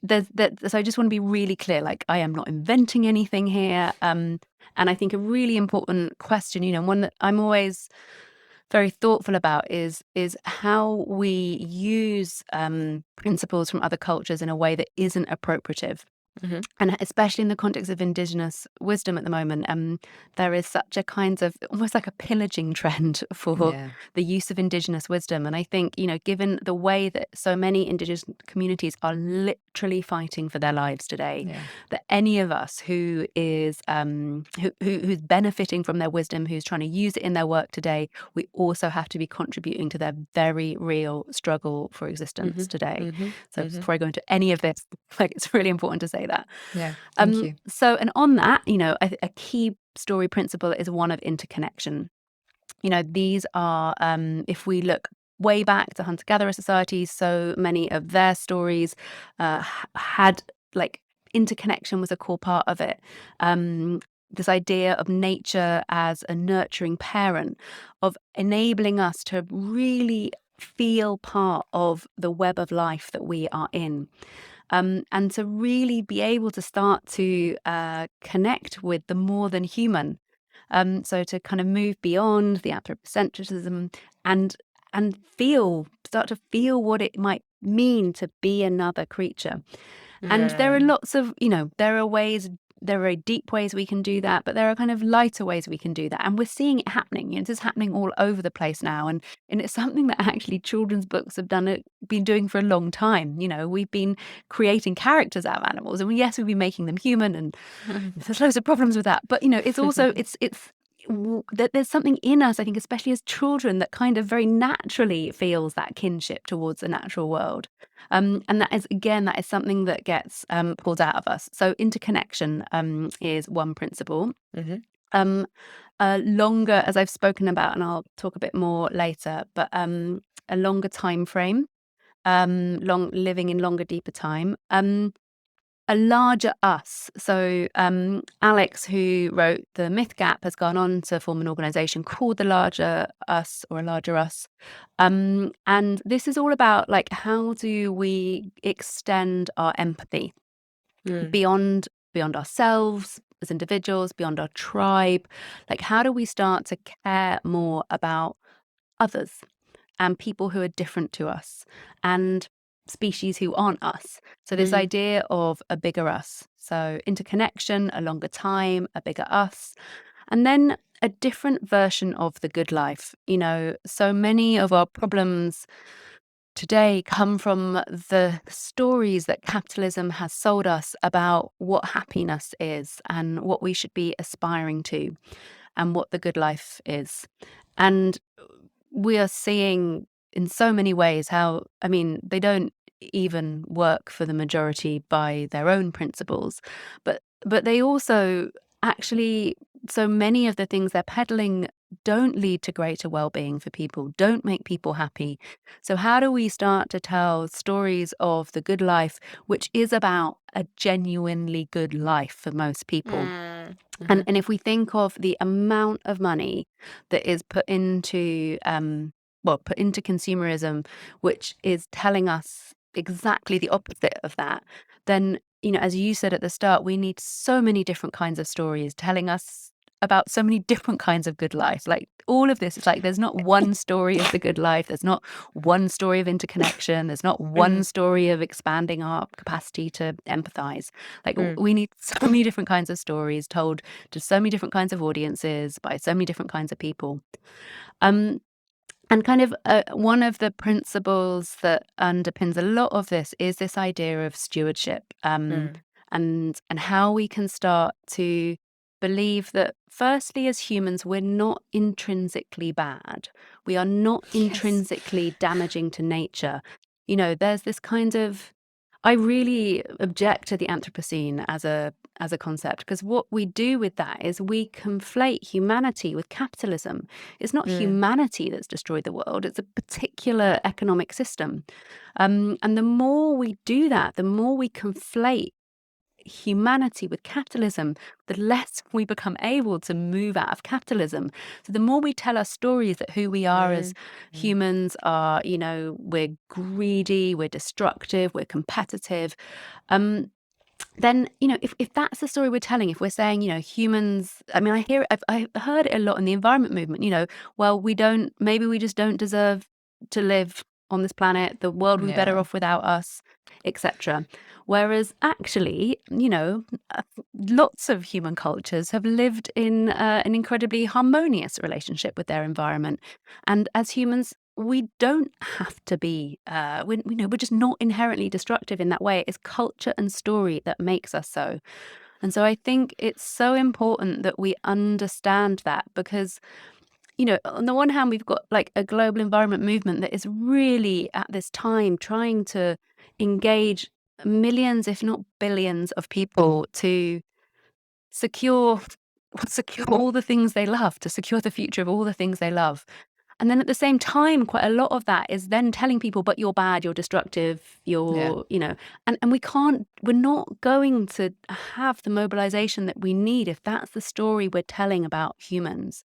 Speaker 2: I just want to be really clear, like, I am not inventing anything here. And I think a really important question, one that I'm always very thoughtful about is how we use principles from other cultures in a way that isn't appropriative. And especially in the context of Indigenous wisdom at the moment, there is such a kind of almost like a pillaging trend for the use of Indigenous wisdom. And I think, given the way that so many Indigenous communities are literally fighting for their lives today, that any of us who is who's benefiting from their wisdom, who's trying to use it in their work today, we also have to be contributing to their very real struggle for existence today. So before I go into any of this, it's really important to say that.
Speaker 1: Yeah, thank you.
Speaker 2: So, and on that, a key story principle is one of interconnection. These are, if we look way back to hunter-gatherer societies, so many of their stories had, like, interconnection was a core part of it. this idea of nature as a nurturing parent, of enabling us to really feel part of the web of life that we are in. And to really be able to start to connect with the more than human. So to kind of move beyond the anthropocentrism and start to feel what it might mean to be another creature. And there are lots of, there are very deep ways we can do that, but there are kind of lighter ways we can do that. And we're seeing it happening. This is happening all over the place now. And it's something that actually children's books have been doing for a long time. We've been creating characters out of animals. And yes, we've been making them human, and there's loads of problems with that. But, it's also, there's something in us, I think, especially as children, that kind of very naturally feels that kinship towards the natural world. And that is something that gets pulled out of us. So interconnection is one principle. Longer, as I've spoken about, and I'll talk a bit more later, but a longer time frame, living in longer, deeper time. A larger us. So Alex, who wrote The Myth Gap, has gone on to form an organization called The Larger Us, or A Larger Us. And this is all about, like, how do we extend our empathy beyond ourselves as individuals, beyond our tribe? Like, how do we start to care more about others and people who are different to us, and species who aren't us? So this idea of a bigger us. So interconnection, a longer time, a bigger us, and then a different version of the good life. So many of our problems today come from the stories that capitalism has sold us about what happiness is and what we should be aspiring to and what the good life is. And we are seeing in so many ways how, they don't even work for the majority by their own principles, but they also actually, so many of the things they're peddling don't lead to greater well-being for people, don't make people happy. So how do we start to tell stories of the good life, which is about a genuinely good life for most people? And if we think of the amount of money that is put into consumerism, which is telling us exactly the opposite of that, then, as you said at the start, we need so many different kinds of stories telling us about so many different kinds of good life. Like, all of this, it's like there's not one story of the good life. There's not one story of interconnection. There's not one story of expanding our capacity to empathize. Like, we need so many different kinds of stories told to so many different kinds of audiences by so many different kinds of people. And kind of one of the principles that underpins a lot of this is this idea of stewardship, and how we can start to believe that, firstly, as humans, we're not intrinsically bad. We are not intrinsically damaging to nature. There's this kind of, I really object to the Anthropocene as a concept, because what we do with that is we conflate humanity with capitalism. It's not humanity that's destroyed the world, it's a particular economic system. And the more we do that, the more we conflate humanity with capitalism, the less we become able to move out of capitalism. So the more we tell our stories that who we are as humans are, we're greedy, we're destructive, we're competitive, then, if that's the story we're telling, if we're saying, humans, I've heard it a lot in the environment movement, well, maybe we just don't deserve to live on this planet, the world would be better off without us, etc. Whereas actually, lots of human cultures have lived in an incredibly harmonious relationship with their environment. And as humans, we don't have to be, we're just not inherently destructive in that way. It's culture and story that makes us so. And so I think it's so important that we understand that, because, on the one hand, we've got like a global environment movement that is really at this time trying to engage millions, if not billions, of people to secure all the things they love, to secure the future of all the things they love. And then at the same time, quite a lot of that is then telling people, but you're bad, you're destructive, you're, and we're not going to have the mobilization that we need if that's the story we're telling about humans.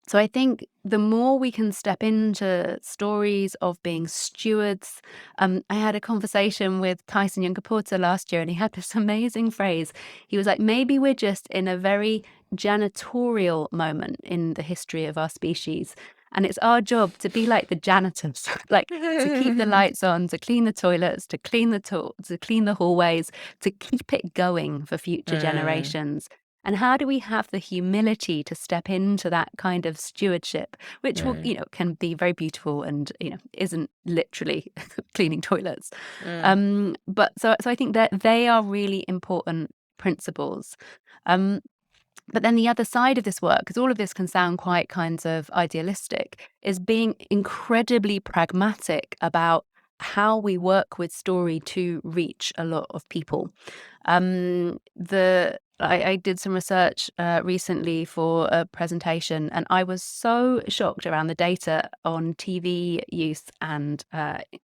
Speaker 2: So I think the more we can step into stories of being stewards. I had a conversation with Tyson Yunkaporta last year, and he had this amazing phrase. He was like, maybe we're just in a very janitorial moment in the history of our species. And it's our job to be like the janitors, like to keep the lights on, to clean the toilets, to clean the hallways, to keep it going for future generations. And how do we have the humility to step into that kind of stewardship, which will, can be very beautiful and, isn't literally cleaning toilets. But so I think that they are really important principles. But then the other side of this work, because all of this can sound quite kinds of idealistic, is being incredibly pragmatic about how we work with story to reach a lot of people. I did some research recently for a presentation, and I was so shocked around the data on TV use and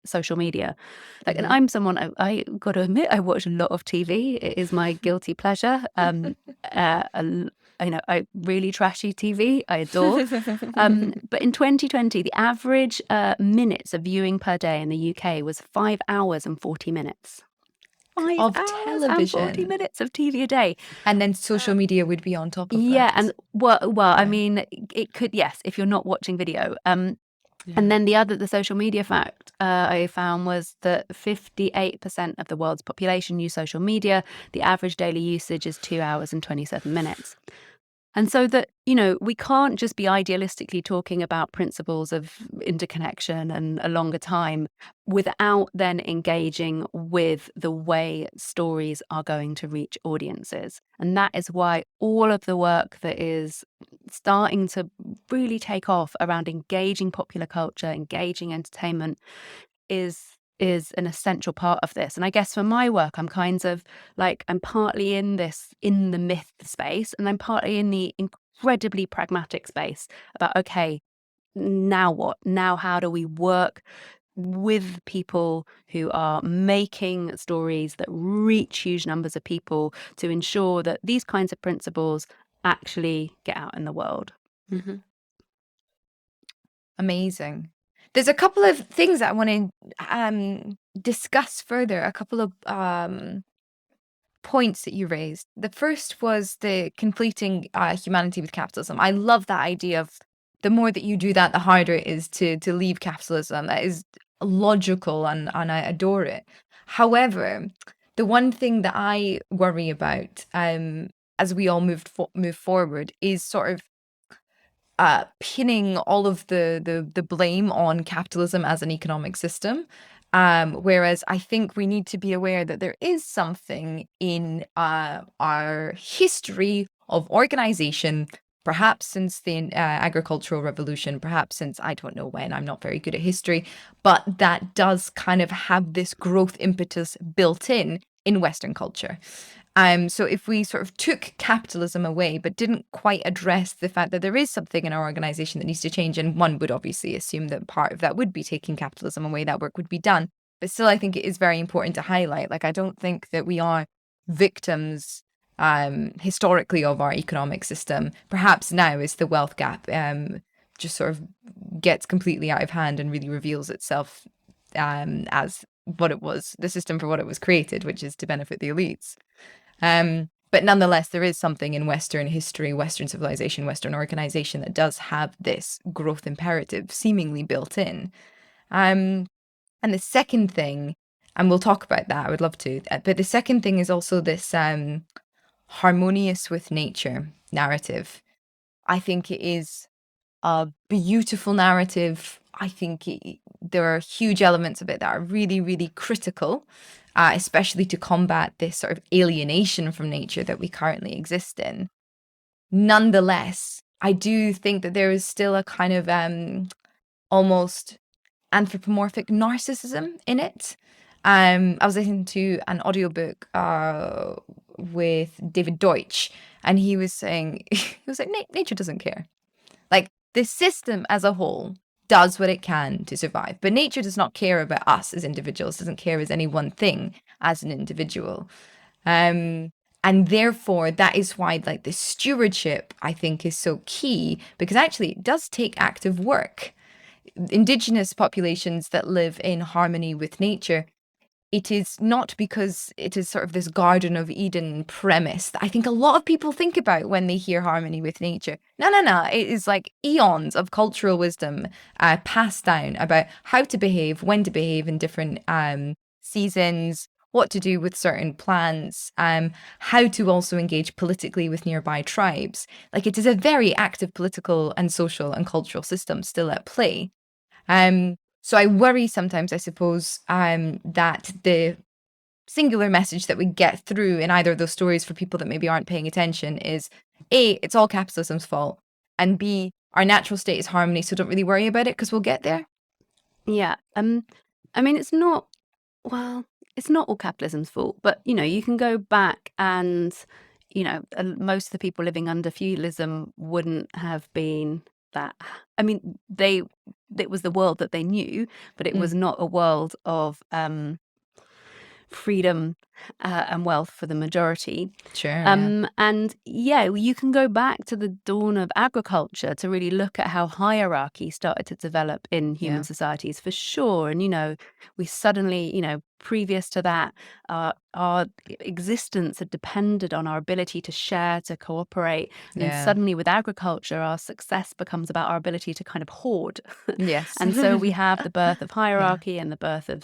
Speaker 2: social media. And I'm someone, I got to admit, I watch a lot of TV. It is my guilty pleasure. I really trashy TV. I adore. But in 2020, the average minutes of viewing per day in the UK was 5 hours and 40 minutes. 5
Speaker 1: Of
Speaker 2: hours
Speaker 1: television.
Speaker 2: and 40 minutes of TV a day.
Speaker 1: And then social media would be on top of that.
Speaker 2: Yeah, and I mean, it could, yes, if you're not watching video. And then the social media fact I found was that 58% of the world's population use social media. The average daily usage is 2 hours and 27 minutes. And so that, we can't just be idealistically talking about principles of interconnection and a longer time without then engaging with the way stories are going to reach audiences. And that is why all of the work that is starting to really take off around engaging popular culture, engaging entertainment is an essential part of this. And I guess for my work, I'm kind of like, I'm partly in the myth space, and I'm partly in the incredibly pragmatic space about, okay, now what? Now how do we work with people who are making stories that reach huge numbers of people to ensure that these kinds of principles actually get out in the world?
Speaker 1: Amazing. There's a couple of things that I want to discuss further, a couple of points that you raised. The first was the conflating humanity with capitalism. I love that idea of the more that you do that, the harder it is to leave capitalism. That is logical, and I adore it. However, the one thing that I worry about as we all move forward is sort of pinning all of the blame on capitalism as an economic system. Whereas I think we need to be aware that there is something in our history of organization, perhaps since the agricultural revolution, perhaps since I don't know when, I'm not very good at history, but that does kind of have this growth impetus built in Western culture. So if we sort of took capitalism away, but didn't quite address the fact that there is something in our organization that needs to change, and one would obviously assume that part of that would be taking capitalism away, that work would be done. But still, I think it is very important to highlight, like, I don't think that we are victims historically of our economic system. Perhaps now is the wealth gap just sort of gets completely out of hand and really reveals itself as what it was, the system for what it was created, which is to benefit the elites. But nonetheless, there is something in Western history, Western civilization, Western organization that does have this growth imperative seemingly built in. And the second thing, and we'll talk about that, I would love to, but the second thing is also this harmonious with nature narrative. I think it is a beautiful narrative. I think there are huge elements of it that are really, really critical, especially to combat this sort of alienation from nature that we currently exist in. Nonetheless, I do think that there is still a kind of almost anthropomorphic narcissism in it. I was listening to an audiobook with David Deutsch, and he was saying, he was like, nature doesn't care. Like, the system as a whole does what it can to survive. But nature does not care about us as individuals, doesn't care as any one thing as an individual. And therefore, that is why like the stewardship, I think, is so key, because actually it does take active work. Indigenous populations that live in harmony with nature, it is not because it is sort of this Garden of Eden premise that I think a lot of people think about when they hear harmony with nature. No. It is like eons of cultural wisdom passed down about how to behave, when to behave in different seasons, what to do with certain plants, how to also engage politically with nearby tribes. Like, it is a very active political and social and cultural system still at play. So I worry sometimes, I suppose, that the singular message that we get through in either of those stories for people that maybe aren't paying attention is A, it's all capitalism's fault, and B, our natural state is harmony, so don't really worry about it because we'll get there.
Speaker 2: Yeah. I mean, it's not all capitalism's fault, but you can go back and most of the people living under feudalism wouldn't have been that. I mean, it was the world that they knew, but it was not a world of freedom and wealth for the majority.
Speaker 1: Sure.
Speaker 2: And yeah, you can go back to the dawn of agriculture to really look at how hierarchy started to develop in human societies, for sure. And we suddenly, previous to that, our existence had depended on our ability to share, to cooperate. And then suddenly with agriculture, our success becomes about our ability to kind of hoard.
Speaker 1: Yes.
Speaker 2: And so we have the birth of hierarchy and the birth of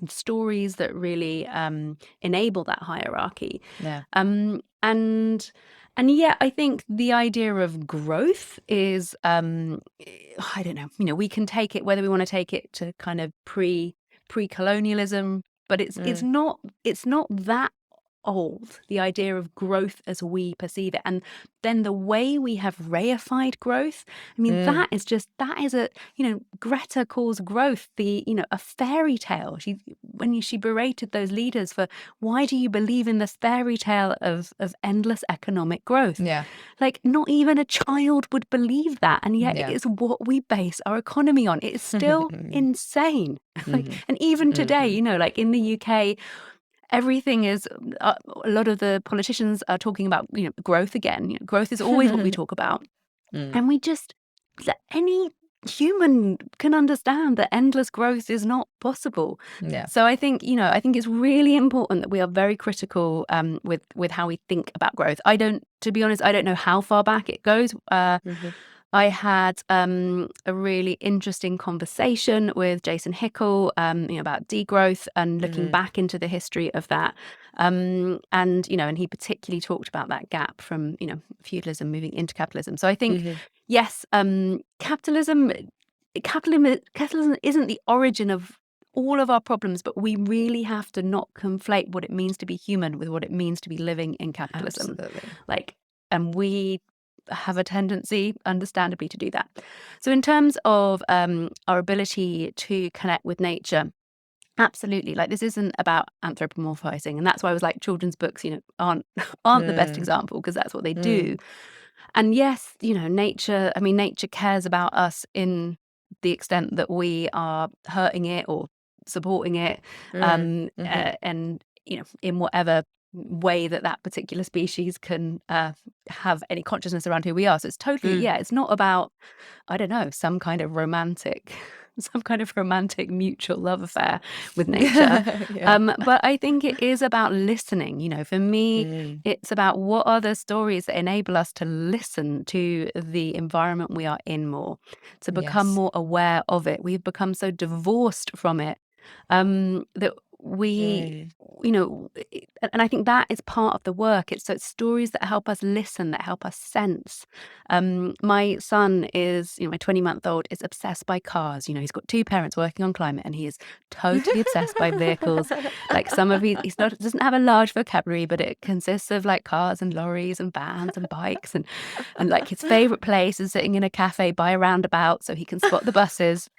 Speaker 2: stories that really enable that hierarchy. And yeah, I think the idea of growth is I don't know, we can take it whether we want to take it to kind of pre-colonialism, but it's not that old, the idea of growth as we perceive it. And then the way we have reified growth, I mean, that is a, Greta calls growth a fairy tale. She berated those leaders for, why do you believe in this fairy tale of endless economic growth?
Speaker 1: Yeah.
Speaker 2: Like, not even a child would believe that, and yet it is what we base our economy on. It is still insane. And even today, like in the UK, everything is a lot of the politicians are talking about growth again. Growth is always what we talk about. And we just, any human can understand that endless growth is not possible. So I think it's really important that we are very critical with how we think about growth. To be honest, I don't know how far back it goes. I had a really interesting conversation with Jason Hickel about degrowth and looking back into the history of that. And he particularly talked about that gap from feudalism moving into capitalism. So I think yes, capitalism isn't the origin of all of our problems, but we really have to not conflate what it means to be human with what it means to be living in capitalism.
Speaker 1: Absolutely.
Speaker 2: And we have a tendency, understandably, to do that. So in terms of our ability to connect with nature, absolutely. Like, this isn't about anthropomorphizing, and that's why I was like, children's books, aren't the best example, because that's what they do. And yes, nature cares about us in the extent that we are hurting it or supporting it, and in whatever way that particular species can have any consciousness around who we are. So it's totally it's not about, I don't know, some kind of romantic mutual love affair with nature. But I think it is about listening. For me, it's about what are the stories that enable us to listen to the environment we are in more, to become more aware of it. We've become so divorced from it that we and I think that is part of the work. It's stories that help us listen, that help us sense. My son is, my 20-month-old is obsessed by cars. He's got two parents working on climate, and he is totally obsessed by vehicles. Like, doesn't have a large vocabulary, but it consists of like cars and lorries and vans and bikes, and like his favorite place is sitting in a cafe by a roundabout so he can spot the buses.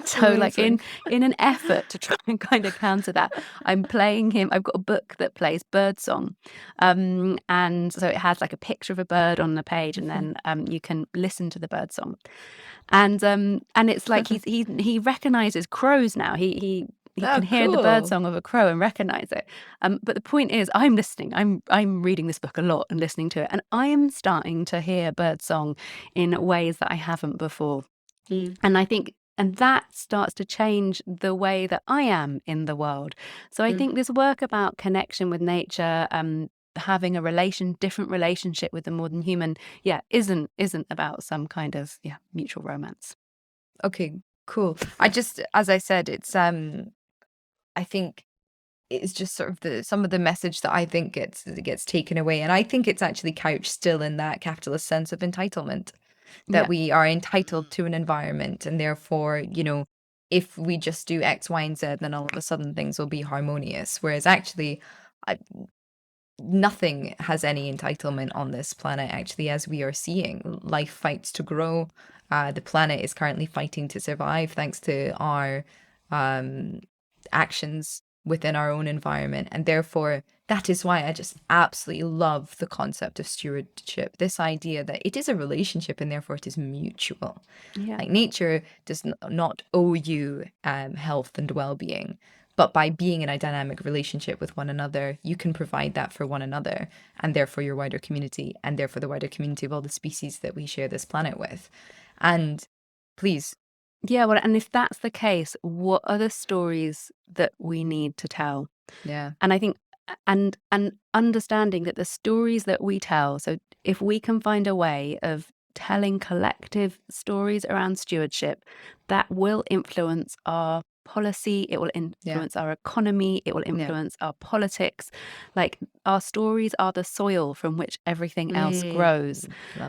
Speaker 2: So like
Speaker 1: Amazing.
Speaker 2: in an effort to try and kind of counter that, I'm playing him. I've got a book that plays birdsong. And so it has like a picture of a bird on the page, and then you can listen to the birdsong. And it's like he recognizes crows now. He
Speaker 1: Oh,
Speaker 2: can hear the
Speaker 1: cool.
Speaker 2: birdsong of a crow and recognize it. But the point is, I'm listening. I'm reading this book a lot and listening to it, and I am starting to hear birdsong in ways that I haven't before. And I think, and that starts to change the way that I am in the world. So I think this work about connection with nature, having a different relationship with the modern human, isn't about some kind of mutual romance.
Speaker 1: Okay, cool. As I said, it's I think it's just sort of some of the message that I think gets taken away, and I think it's actually couched still in that capitalist sense of entitlement, that
Speaker 2: Yeah.
Speaker 1: we are entitled to an environment, and therefore, if we just do X, Y, and Z, then all of a sudden things will be harmonious. Whereas actually, I, nothing has any entitlement on this planet, actually, as we are seeing. Life fights to grow. The planet is currently fighting to survive thanks to our actions within our own environment. And therefore, that is why I just absolutely love the concept of stewardship. This idea that it is a relationship and therefore it is mutual.
Speaker 2: Yeah.
Speaker 1: Like nature does not owe you health and well-being. But by being in a dynamic relationship with one another, you can provide that for one another, and therefore your wider community, and therefore the wider community of all the species that we share this planet with. And please.
Speaker 2: Yeah, well, and if that's the case, what are the stories that we need to tell?
Speaker 1: Yeah.
Speaker 2: And I think, and understanding that the stories that we tell, so if we can find a way of telling collective stories around stewardship, that will influence our policy, it will
Speaker 1: Yeah.
Speaker 2: influence our economy, it will
Speaker 1: Yeah.
Speaker 2: influence our politics. Like our stories are the soil from which everything else grows.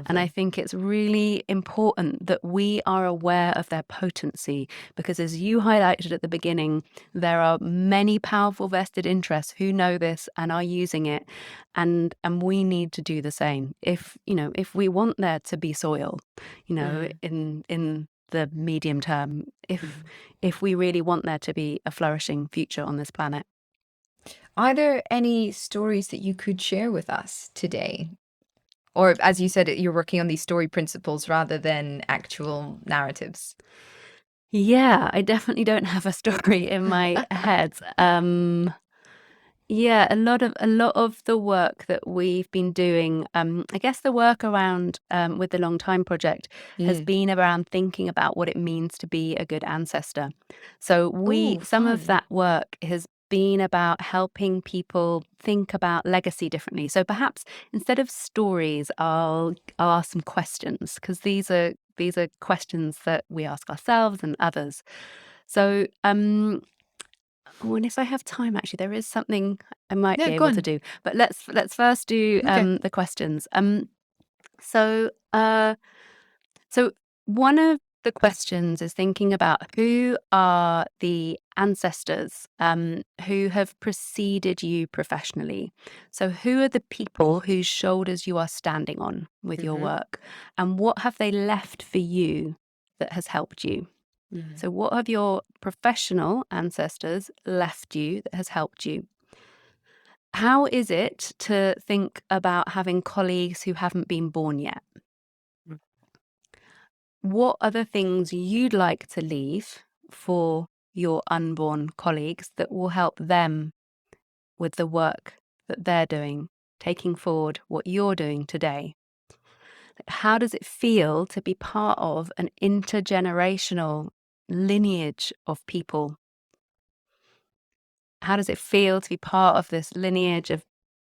Speaker 2: And I
Speaker 1: Lovely.
Speaker 2: think it's really important that we are aware of their potency, because as you highlighted at the beginning, there are many powerful vested interests who know this and are using it, and we need to do the same. If we want there to be soil, in the medium term, if we really want there to be a flourishing future on this planet.
Speaker 1: Are there any stories that you could share with us today? Or as you said, you're working on these story principles rather than actual narratives.
Speaker 2: Yeah, I definitely don't have a story in my head. Yeah, a lot of the work that we've been doing, I guess the work around with the Long Time Project has
Speaker 1: Yeah.
Speaker 2: been around thinking about what it means to be a good ancestor. So
Speaker 1: Oh,
Speaker 2: some of
Speaker 1: fun.
Speaker 2: that work has been about helping people think about legacy differently. So perhaps instead of stories, I'll ask some questions, because these are questions that we ask ourselves and others. So oh, and if I have time, actually, there is something I might
Speaker 1: No,
Speaker 2: be
Speaker 1: go
Speaker 2: able to
Speaker 1: on.
Speaker 2: do. But let's first do
Speaker 1: Okay.
Speaker 2: the questions. So so one of the questions is thinking about who are the ancestors who have preceded you professionally. So who are the people whose shoulders you are standing on with your
Speaker 1: Mm-hmm.
Speaker 2: work, and what have they left for you that has helped you?
Speaker 1: Mm-hmm.
Speaker 2: So, what have your professional ancestors left you that has helped you? How is it to think about having colleagues who haven't been born yet? What are the things you'd like to leave for your unborn colleagues that will help them with the work that they're doing, taking forward what you're doing today? How does it feel to be part of an intergenerational lineage of people? How does it feel to be part of this lineage of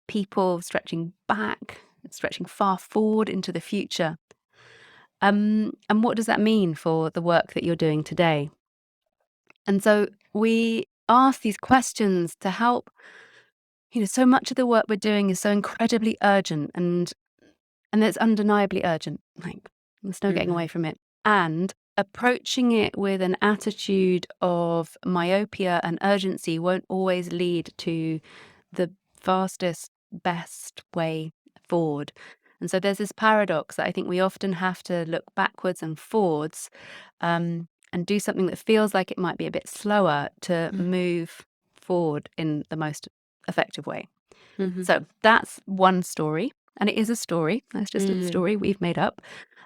Speaker 2: people stretching back, stretching far forward into the future? And what does that mean for the work that you're doing today? And so we ask these questions to help. So much of the work we're doing is so incredibly urgent, and it's undeniably urgent. Like there's no getting
Speaker 1: Mm-hmm.
Speaker 2: away from it. And approaching it with an attitude of myopia and urgency won't always lead to the fastest, best way forward. And so there's this paradox that I think we often have to look backwards and forwards, and and do something that feels like it might be a bit slower to move forward in the most effective way. So that's one story, and it is a story. That's just a story we've made up.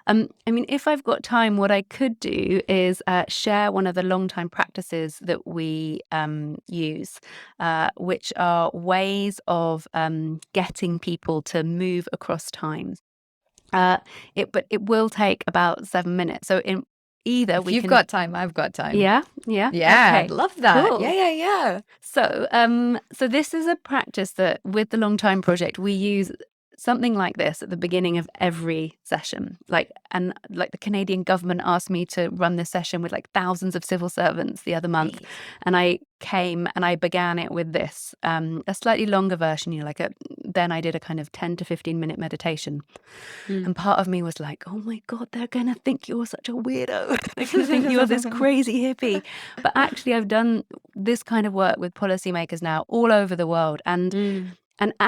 Speaker 2: I mean, if I've got time, what I could do is share one of the long-time practices that we use, which are ways of getting people to move across time. But it will take about 7 minutes. So in either
Speaker 1: If
Speaker 2: we
Speaker 1: you've
Speaker 2: can,
Speaker 1: got time, I've got time.
Speaker 2: yeah,
Speaker 1: Yeah,
Speaker 2: okay,
Speaker 1: love that.
Speaker 2: cool.
Speaker 1: Yeah.
Speaker 2: So this is a practice that with the Long Time Project we use something like this at the beginning of every session. Like the Canadian government asked me to run this session with like thousands of civil servants the other month,
Speaker 1: Amazing.
Speaker 2: and I came and I began it with this, a slightly longer version. Then I did a kind of 10 to 15-minute meditation. And part of me was like, oh my God, they're going to think you're such a weirdo. They're going to think you're this crazy hippie. But actually, I've done this kind of work with policymakers now all over the world. And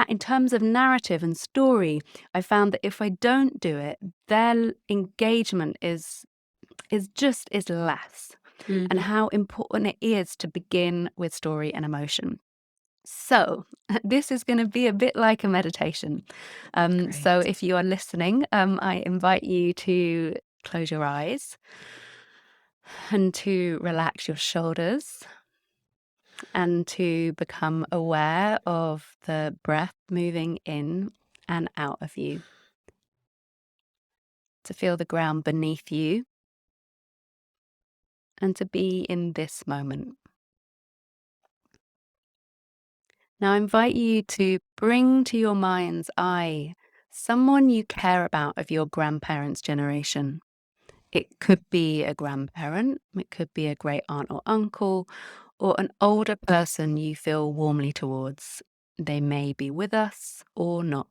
Speaker 2: in terms of narrative and story, I found that if I don't do it, their engagement is less. And how important it is to begin with story and emotion. So this is going to be a bit like a meditation. So if you are listening, I invite you to close your eyes and to relax your shoulders and to become aware of the breath moving in and out of you. To feel the ground beneath you and to be in this moment. Now I invite you to bring to your mind's eye someone you care about of your grandparents' generation. It could be a grandparent, it could be a great aunt or uncle, or an older person you feel warmly towards. They may be with us or not.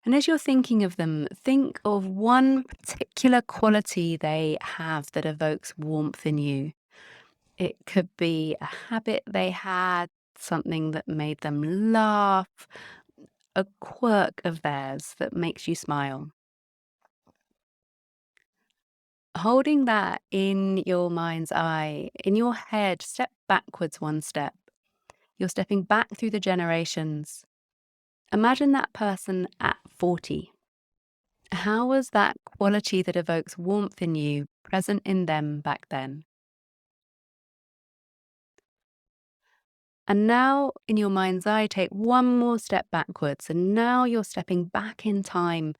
Speaker 2: And as you're thinking of them, think of one particular quality they have that evokes warmth in you. It could be a habit they had, something that made them laugh, a quirk of theirs that makes you smile. Holding that in your mind's eye, in your head, step backwards one step. You're stepping back through the generations. Imagine that person at 40. How was that quality that evokes warmth in you present in them back then? And now, in your mind's eye, take one more step backwards. And now you're stepping back in time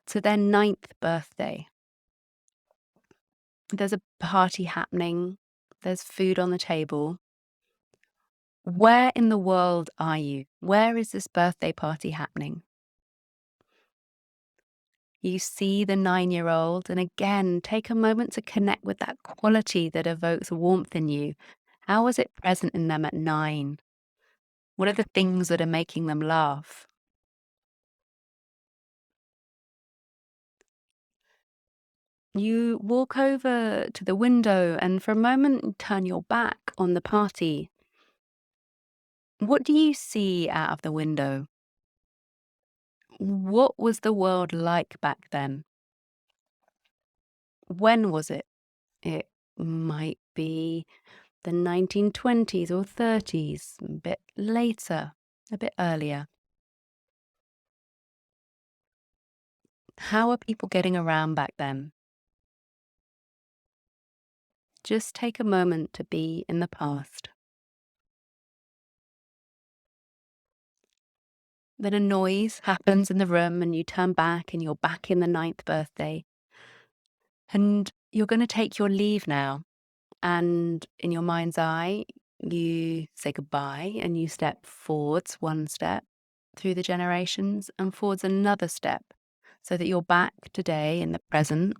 Speaker 2: to their 9th birthday. There's a party happening. There's food on the table. Where in the world are you? Where is this birthday party happening? You see the 9-year-old, and again, take a moment to connect with that quality that evokes warmth in you. How was it present in them at 9? What are the things that are making them laugh? You walk over to the window and for a moment turn your back on the party. What do you see out of the window? What was the world like back then? When was it? It might be the 1920s or 30s, a bit later, a bit earlier. How are people getting around back then? Just take a moment to be in the past. Then a noise happens in the room and you turn back and you're back in the 9th birthday. And you're going to take your leave now. And in your mind's eye, you say goodbye and you step forwards one step through the generations and forwards another step so that you're back today in the present.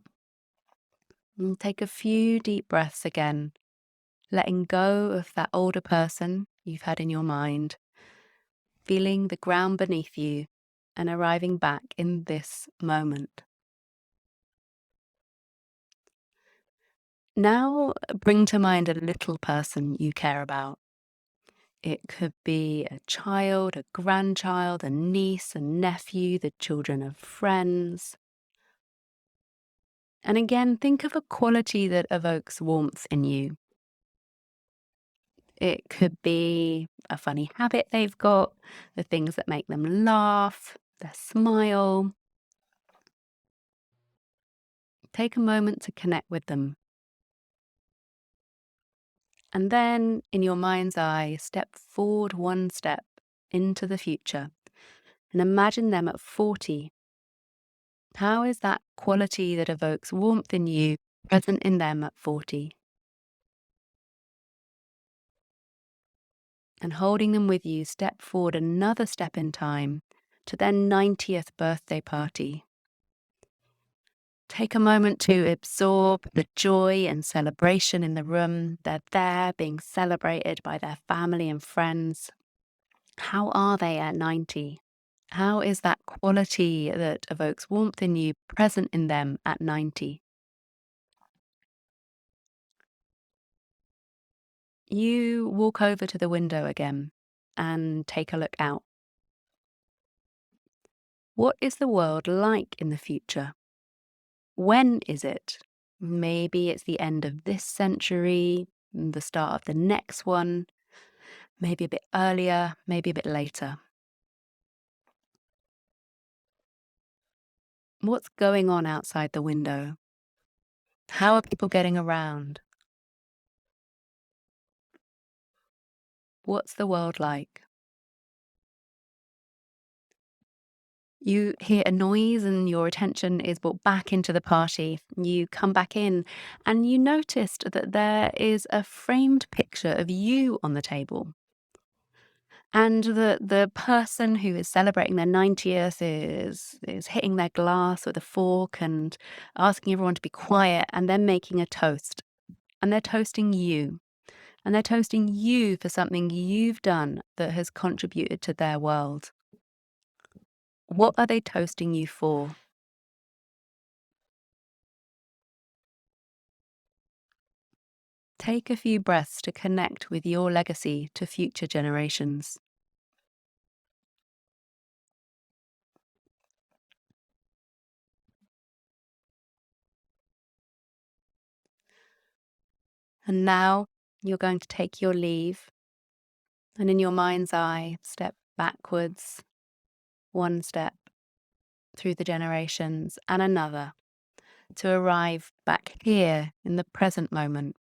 Speaker 2: And take a few deep breaths again, letting go of that older person you've had in your mind, feeling the ground beneath you and arriving back in this moment. Now bring to mind a little person you care about. It could be a child, a grandchild, a niece, a nephew, the children of friends. And again, think of a quality that evokes warmth in you. It could be a funny habit they've got, the things that make them laugh, their smile. Take a moment to connect with them. And then, in your mind's eye, step forward one step into the future and imagine them at 40. How is that quality that evokes warmth in you present in them at 40? And holding them with you, step forward another step in time to their 90th birthday party. Take a moment to absorb the joy and celebration in the room. They're there being celebrated by their family and friends. How are they at 90? How is that quality that evokes warmth in you present in them at 90? You walk over to the window again and take a look out. What is the world like in the future? When is it? Maybe it's the end of this century, the start of the next one, maybe a bit earlier, maybe a bit later. What's going on outside the window? How are people getting around? What's the world like? You hear a noise and your attention is brought back into the party. You come back in and you noticed that there is a framed picture of you on the table. And the person who is celebrating their 90th is hitting their glass with a fork and asking everyone to be quiet, and then making a toast. And they're toasting you. And they're toasting you for something you've done that has contributed to their world. What are they toasting you for? Take a few breaths to connect with your legacy to future generations. And now you're going to take your leave, and in your mind's eye, step backwards one step through the generations and another to arrive back here in the present moment.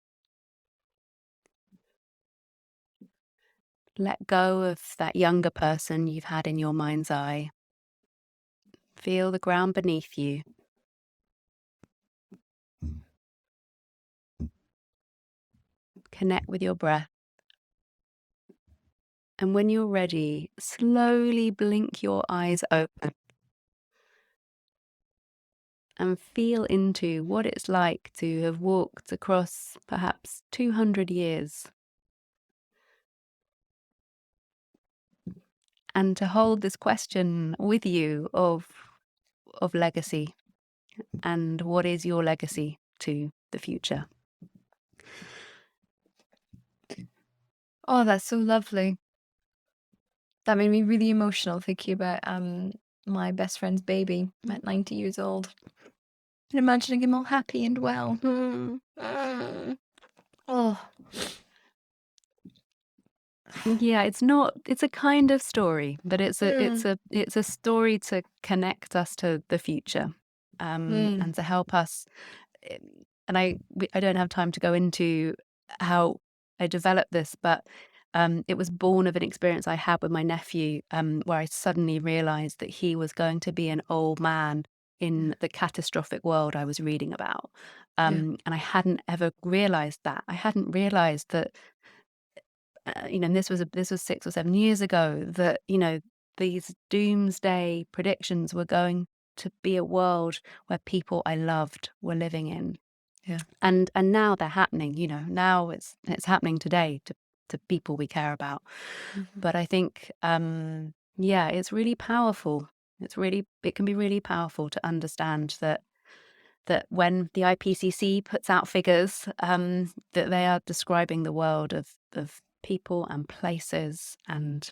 Speaker 2: Let go of that younger person you've had in your mind's eye. Feel the ground beneath you. Connect with your breath. And when you're ready, slowly blink your eyes open and feel into what it's like to have walked across perhaps 200 years and to hold this question with you of legacy and what is your legacy to the future.
Speaker 1: Oh, that's so lovely. That made me really emotional thinking about my best friend's baby at 90 years old. And imagining him all happy and well. Oh.
Speaker 2: Yeah, it's a kind of story, but it's a story to connect us to the future, and to help us. And I don't have time to go into how I developed this, but it was born of an experience I had with my nephew, where I suddenly realized that he was going to be an old man in the catastrophic world I was reading about. And I hadn't ever realized that. I hadn't realized that, and this was 6 or 7 years ago, that, these doomsday predictions were going to be a world where people I loved were living in.
Speaker 1: Yeah.
Speaker 2: And now they're happening, now it's happening today to people we care about. But I think, it's really powerful. It can be really powerful to understand that when the IPCC puts out figures, that they are describing the world of people and places and,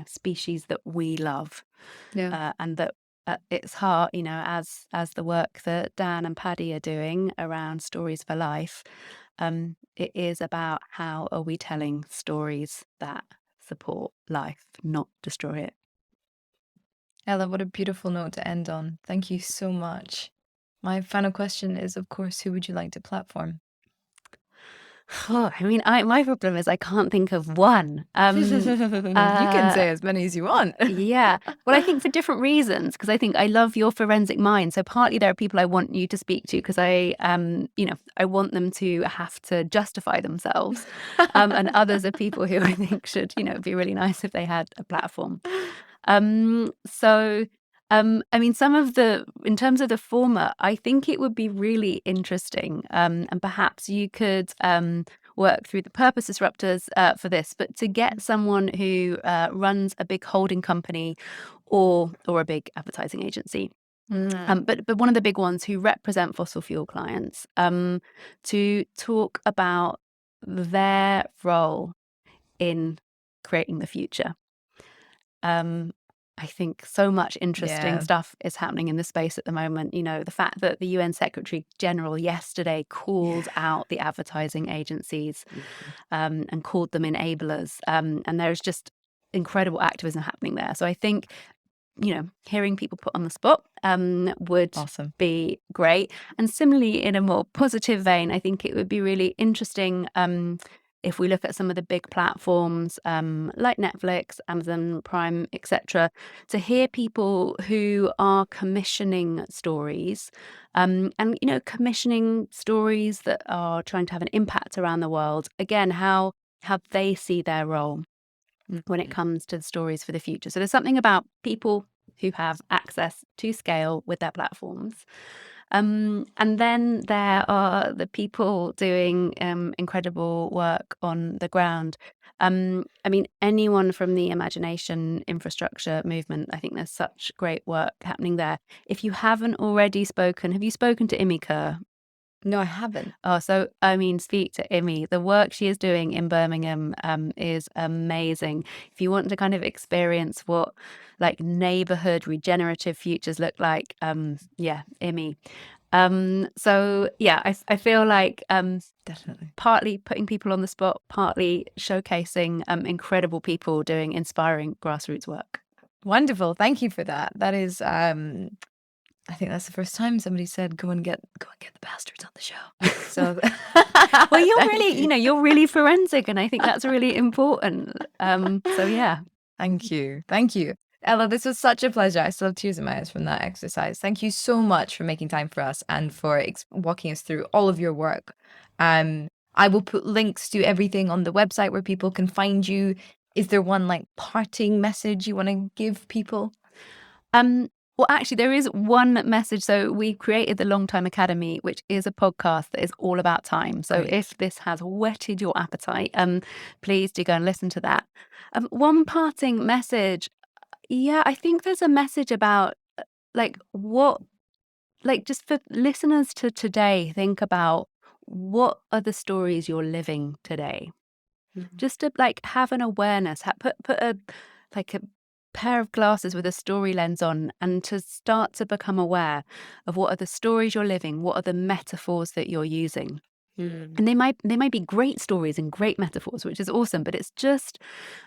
Speaker 2: species that we love.
Speaker 1: Yeah.
Speaker 2: And that at its heart, as the work that Dan and Paddy are doing around Stories for Life, it is about how are we telling stories that support life, not destroy it.
Speaker 1: Ella, what a beautiful note to end on. Thank you so much. My final question is, of course, who would you like to platform?
Speaker 2: Oh, my problem is I can't think of one.
Speaker 1: You can say as many as you want.
Speaker 2: Yeah. Well, I think for different reasons, because I think I love your forensic mind. So partly there are people I want you to speak to because I want them to have to justify themselves. And others are people who I think should, it'd be really nice if they had a platform. In terms of the former, I think it would be really interesting, and perhaps you could work through the purpose disruptors for this, but to get someone who runs a big holding company or a big advertising agency. But one of the big ones who represent fossil fuel clients to talk about their role in creating the future. I think so much interesting stuff is happening in this space at the moment. The fact that the UN Secretary General yesterday called out the advertising agencies and called them enablers. And there's just incredible activism happening there. So I think, hearing people put on the spot would be great. And similarly, in a more positive vein, I think it would be really interesting if we look at some of the big platforms like Netflix, Amazon Prime, etc., to hear people who are commissioning stories and, commissioning stories that are trying to have an impact around the world. Again, how they see their role when it comes to the stories for the future. So there's something about people who have access to scale with their platforms. And then there are the people doing incredible work on the ground. Anyone from the imagination infrastructure movement, I think there's such great work happening there. If you haven't already spoken, have you spoken to Imi Kerr?
Speaker 1: No, I haven't.
Speaker 2: Oh, so speak to Imi. The work she is doing in Birmingham is amazing. If you want to kind of experience what like neighborhood regenerative futures look like, Imi. I feel like
Speaker 1: definitely
Speaker 2: partly putting people on the spot, partly showcasing incredible people doing inspiring grassroots work.
Speaker 1: Wonderful. Thank you for that. That is I think that's the first time somebody said, "Go and get the bastards on the show." So,
Speaker 2: well, you're really, you're really forensic, and I think that's really important.
Speaker 1: Thank you, Ella. This was such a pleasure. I still have tears in my eyes from that exercise. Thank you so much for making time for us and for walking us through all of your work. I will put links to everything on the website where people can find you. Is there one like parting message you want to give people?
Speaker 2: Well, actually, there is one message. So we created the Long Time Academy, which is a podcast that is all about time. So if this has whetted your appetite, please do go and listen to that. One parting message. Yeah, I think there's a message about just for listeners to today, think about what are the stories you're living today. Just to have an awareness, put a pair of glasses with a story lens on and to start to become aware of what are the stories you're living, what are the metaphors that you're using. And they might be great stories and great metaphors, which is awesome, but it's just,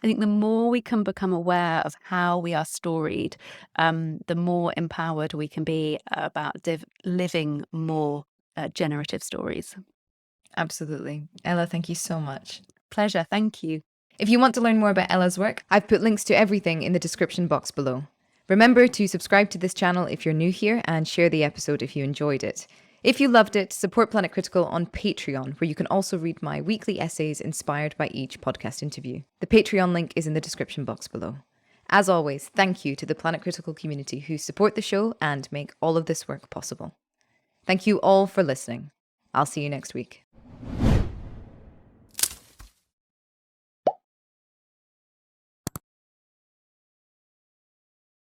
Speaker 2: I think the more we can become aware of how we are storied, the more empowered we can be about living more generative stories.
Speaker 1: Absolutely. Ella, thank you so much.
Speaker 2: Pleasure. Thank you.
Speaker 1: If you want to learn more about Ella's work, I've put links to everything in the description box below. Remember to subscribe to this channel if you're new here and share the episode if you enjoyed it. If you loved it, support Planet Critical on Patreon, where you can also read my weekly essays inspired by each podcast interview. The Patreon link is in the description box below. As always, thank you to the Planet Critical community who support the show and make all of this work possible. Thank you all for listening. I'll see you next week.